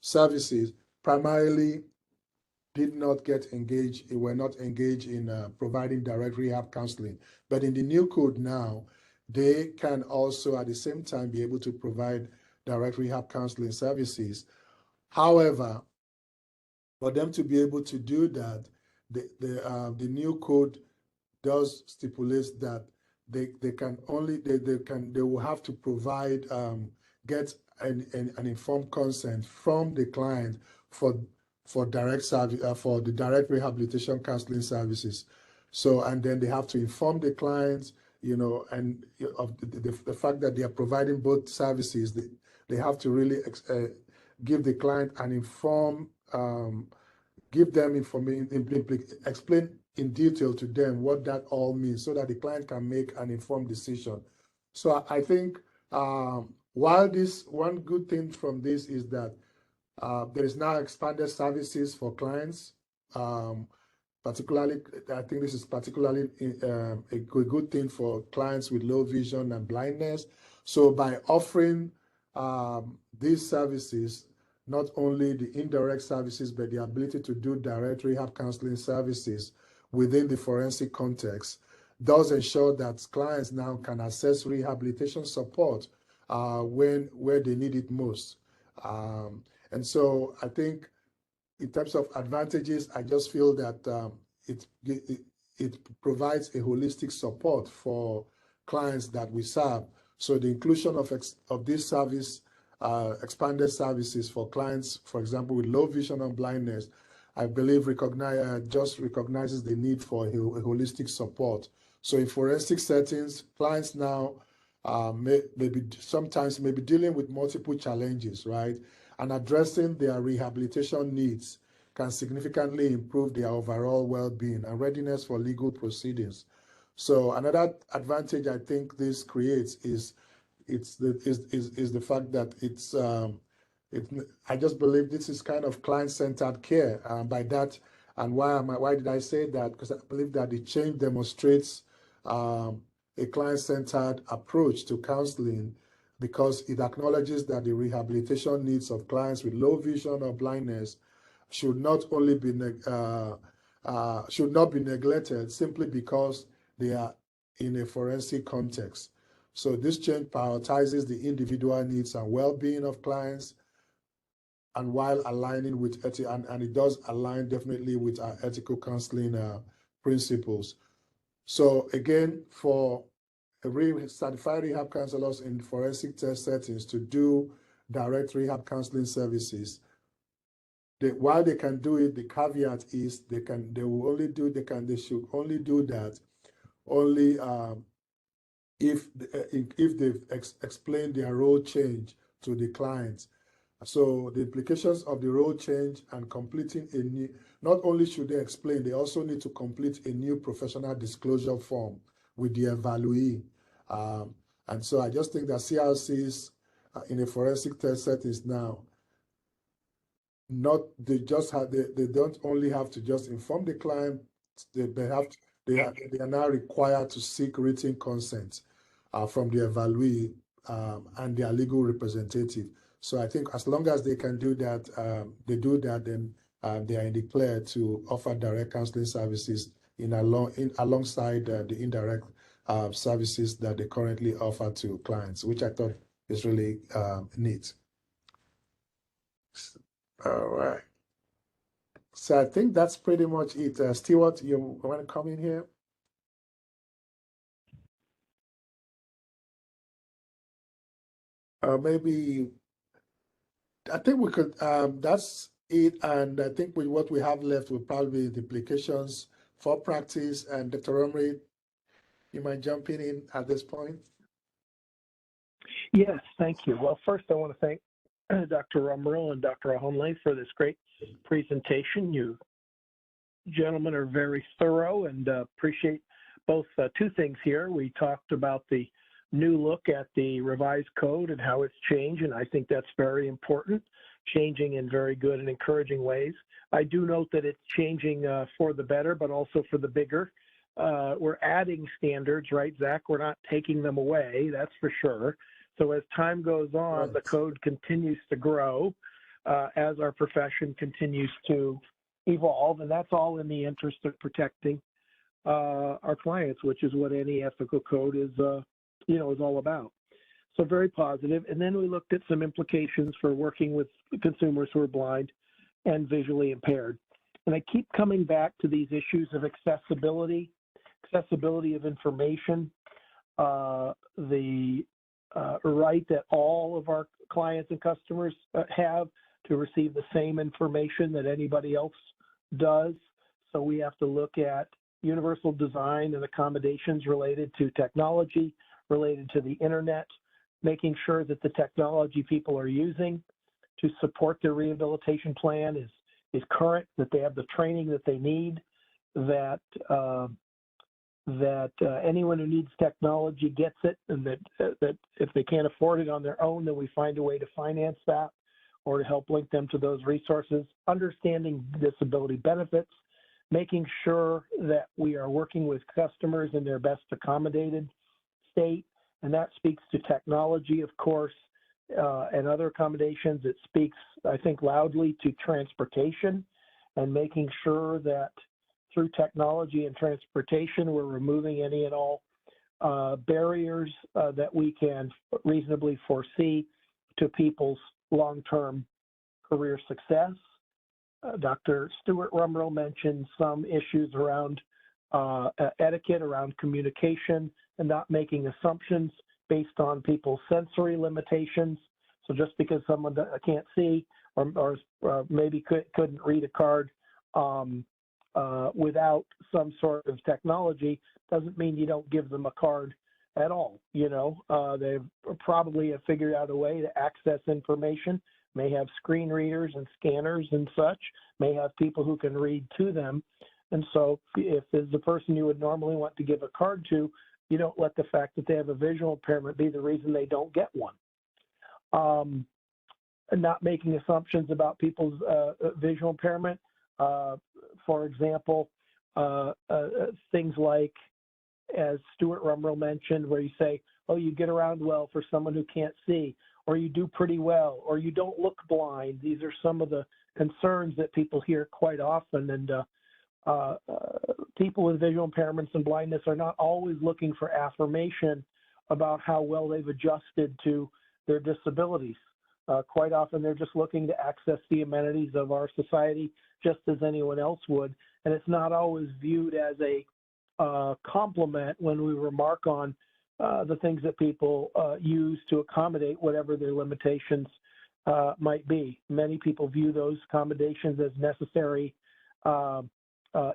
services primarily did not get engaged, were not engaged in providing direct rehab counseling. But in the new code now, they can also at the same time be able to provide direct rehab counseling services. However, for them to be able to do that, the new code does stipulate that they can only they will have to provide get an informed consent from the client for direct service for the direct rehabilitation counseling services. So and then they have to inform the clients, you know, and of the fact that they are providing both services. They have to really give the client an informed give them information, explain in detail to them what that all means so that the client can make an informed decision. So I think while this one good thing from this is that there is now expanded services for clients. Particularly, I think this is particularly a good thing for clients with low vision and blindness. So by offering these services, not only the indirect services, but the ability to do direct rehab counseling services within the forensic context does ensure that clients now can access rehabilitation support where they need it most. And so I think in terms of advantages, I just feel that it provides a holistic support for clients that we serve. So the inclusion of this service, expanded services for clients, for example, with low vision and blindness, I believe just recognizes the need for a holistic support. So in forensic settings, clients now sometimes may be dealing with multiple challenges, right? And addressing their rehabilitation needs can significantly improve their overall well-being and readiness for legal proceedings. So another advantage I think this creates is the fact that I just believe this is kind of client-centered care. By that, and why did I say that? Because I believe that the change demonstrates a client-centered approach to counseling, because it acknowledges that the rehabilitation needs of clients with low vision or blindness should not be neglected simply because they are in a forensic context. So this change prioritizes the individual needs and well-being of clients, and while aligning with and it does align definitely with our ethical counseling principles. So again, for certified rehab counselors in forensic test settings to do direct rehab counseling services, while they can do it, the caveat is they should only do that only if they've explained their role change to the client. So the implications of the role change and completing a new, not only should they explain, they also need to complete a new professional disclosure form with the evaluee. And so I just think that CRCs in a forensic test settings now, they don't only have to just inform the client, they are now required to seek written consent from the evaluee and their legal representative. So I think as long as they can do that, then they are declared to offer direct counseling services alongside the indirect services that they currently offer to clients, which I thought is really neat. All right. So I think that's pretty much it. Stewart, you want to come in here? Maybe, I think we could, that's it. And I think what we have left will probably be the implications for practice. And Dr. Omri, you might jump in at this point. Yes, thank you. Well, first I want to thank Dr. Rumrill and Dr. Ahonle for this great presentation. You gentlemen are very thorough, and appreciate both two things here. We talked about the new look at the revised code and how it's changed, and I think that's very important, changing in very good and encouraging ways. I do note that it's changing for the better, but also for the bigger. We're adding standards, right, Zach? We're not taking them away, that's for sure. So as time goes on, Right. the code continues to grow as our profession continues to evolve, and that's all in the interest of protecting our clients, which is what any ethical code is, is all about. So very positive. And then we looked at some implications for working with consumers who are blind and visually impaired. And I keep coming back to these issues of accessibility of information, the right that all of our clients and customers have to receive the same information that anybody else does. So we have to look at universal design and accommodations related to technology, related to the internet, making sure that the technology people are using to support their rehabilitation plan is current, that they have the training that they need, that anyone who needs technology gets it, and that if they can't afford it on their own, then we find a way to finance that or to help link them to those resources, understanding disability benefits, making sure that we are working with customers in their best accommodated state, and that speaks to technology, of course, and other accommodations. It speaks, I think, loudly to transportation and making sure that through technology and transportation, we're removing any and all barriers that we can reasonably foresee to people's long-term career success. Dr. Stuart Rumrell mentioned some issues around etiquette, around communication, and not making assumptions based on people's sensory limitations. So just because someone can't see or maybe couldn't read a card without some sort of technology doesn't mean you don't give them a card at all. They probably have figured out a way to access information, may have screen readers and scanners and such, may have people who can read to them. And so if there's the person you would normally want to give a card to, you don't let the fact that they have a visual impairment be the reason they don't get one. Not making assumptions about people's visual impairment. For example, things like, as Stuart Rumrell mentioned, where you say, oh, you get around well for someone who can't see, or you do pretty well, or you don't look blind. These are some of the concerns that people hear quite often. And people with visual impairments and blindness are not always looking for affirmation about how well they've adjusted to their disabilities. Quite often they're just looking to access the amenities of our society just as anyone else would. And it's not always viewed as a compliment when we remark on the things that people use to accommodate whatever their limitations might be. Many people view those accommodations as necessary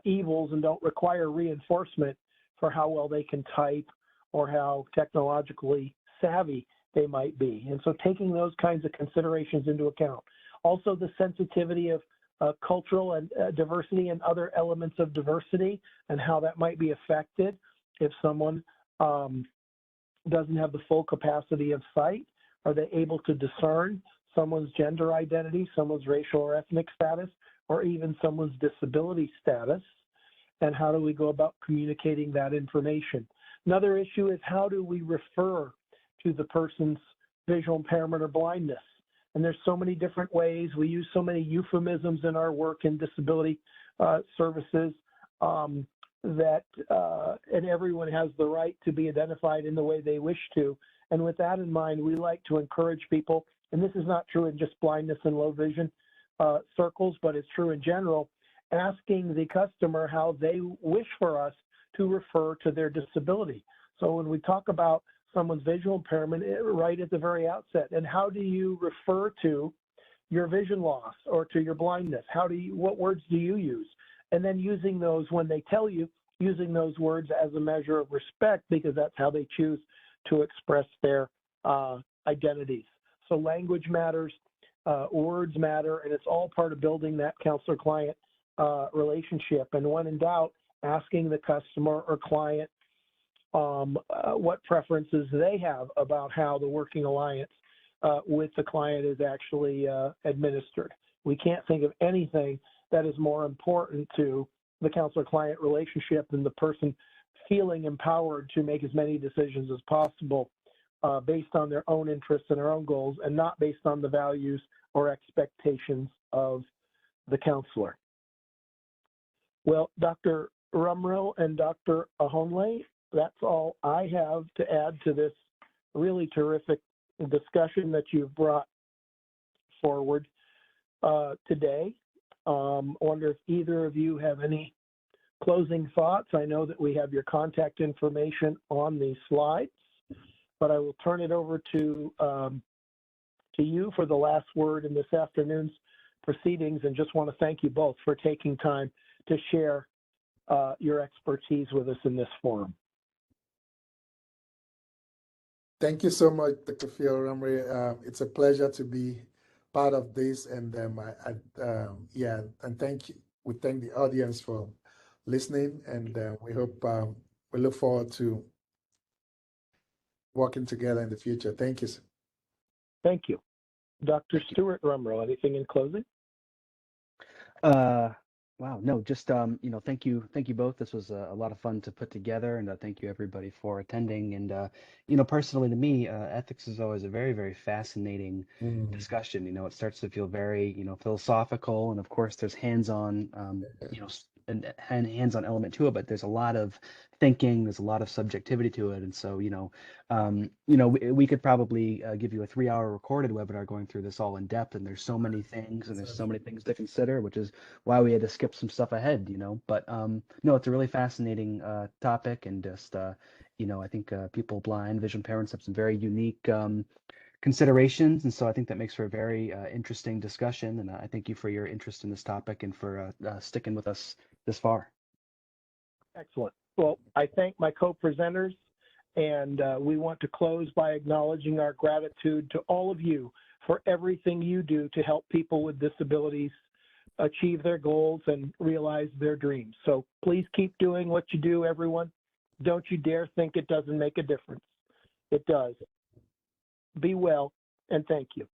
evils and don't require reinforcement for how well they can type or how technologically savvy they might be. And so taking those kinds of considerations into account. Also the sensitivity of cultural and diversity and other elements of diversity and how that might be affected if someone doesn't have the full capacity of sight. Are they able to discern someone's gender identity, someone's racial or ethnic status, or even someone's disability status? And how do we go about communicating that information? Another issue is, how do we refer to the person's visual impairment or blindness? And there's so many different ways. We use so many euphemisms in our work in disability services that and everyone has the right to be identified in the way they wish to. And with that in mind, we like to encourage people, and this is not true in just blindness and low vision circles, but it's true in general, asking the customer how they wish for us to refer to their disability. So when we talk about someone's visual impairment right at the very outset, and how do you refer to your vision loss or to your blindness? What words do you use? And then using those when they tell you, using those words as a measure of respect, because that's how they choose to express their identities. So language matters, words matter, and it's all part of building that counselor-client relationship. And when in doubt, asking the customer or client what preferences they have about how the working alliance with the client is actually administered. We can't think of anything that is more important to the counselor-client relationship than the person feeling empowered to make as many decisions as possible based on their own interests and their own goals, and not based on the values or expectations of the counselor. Well, Dr. Rumrill and Dr. Ahonle, that's all I have to add to this really terrific discussion that you've brought forward today. I wonder if either of you have any closing thoughts. I know that we have your contact information on these slides, but I will turn it over to you for the last word in this afternoon's proceedings, and just want to thank you both for taking time to share your expertise with us in this forum. Thank you so much, Dr. Phil Rumrill. It's a pleasure to be part of this, and yeah, and thank you. We thank the audience for listening, and we hope we look forward to working together in the future. Thank you, sir. Thank you. Dr. Stuart Rumrill, anything in closing? Wow, no, just you know, thank you both. This was a lot of fun to put together, and thank you everybody for attending. And you know, personally to me, ethics is always a very, very fascinating discussion. You know, it starts to feel very, you know, philosophical, and of course there's hands-on, you know, and hands-on element to it, but there's a lot of thinking, there's a lot of subjectivity to it. And so, you know, we could probably give you a 3-hour recorded webinar going through this all in depth, and there's so many things, and there's so many things to consider, which is why we had to skip some stuff ahead, you know. But no, it's a really fascinating topic, and just you know, I think people blind vision parents have some very unique considerations, and so I think that makes for a very interesting discussion. And I thank you for your interest in this topic and for sticking with us this far. Excellent. Well, I thank my co-presenters, and we want to close by acknowledging our gratitude to all of you for everything you do to help people with disabilities achieve their goals and realize their dreams. So please keep doing what you do, everyone. Don't you dare think it doesn't make a difference. It does. Be well, and thank you.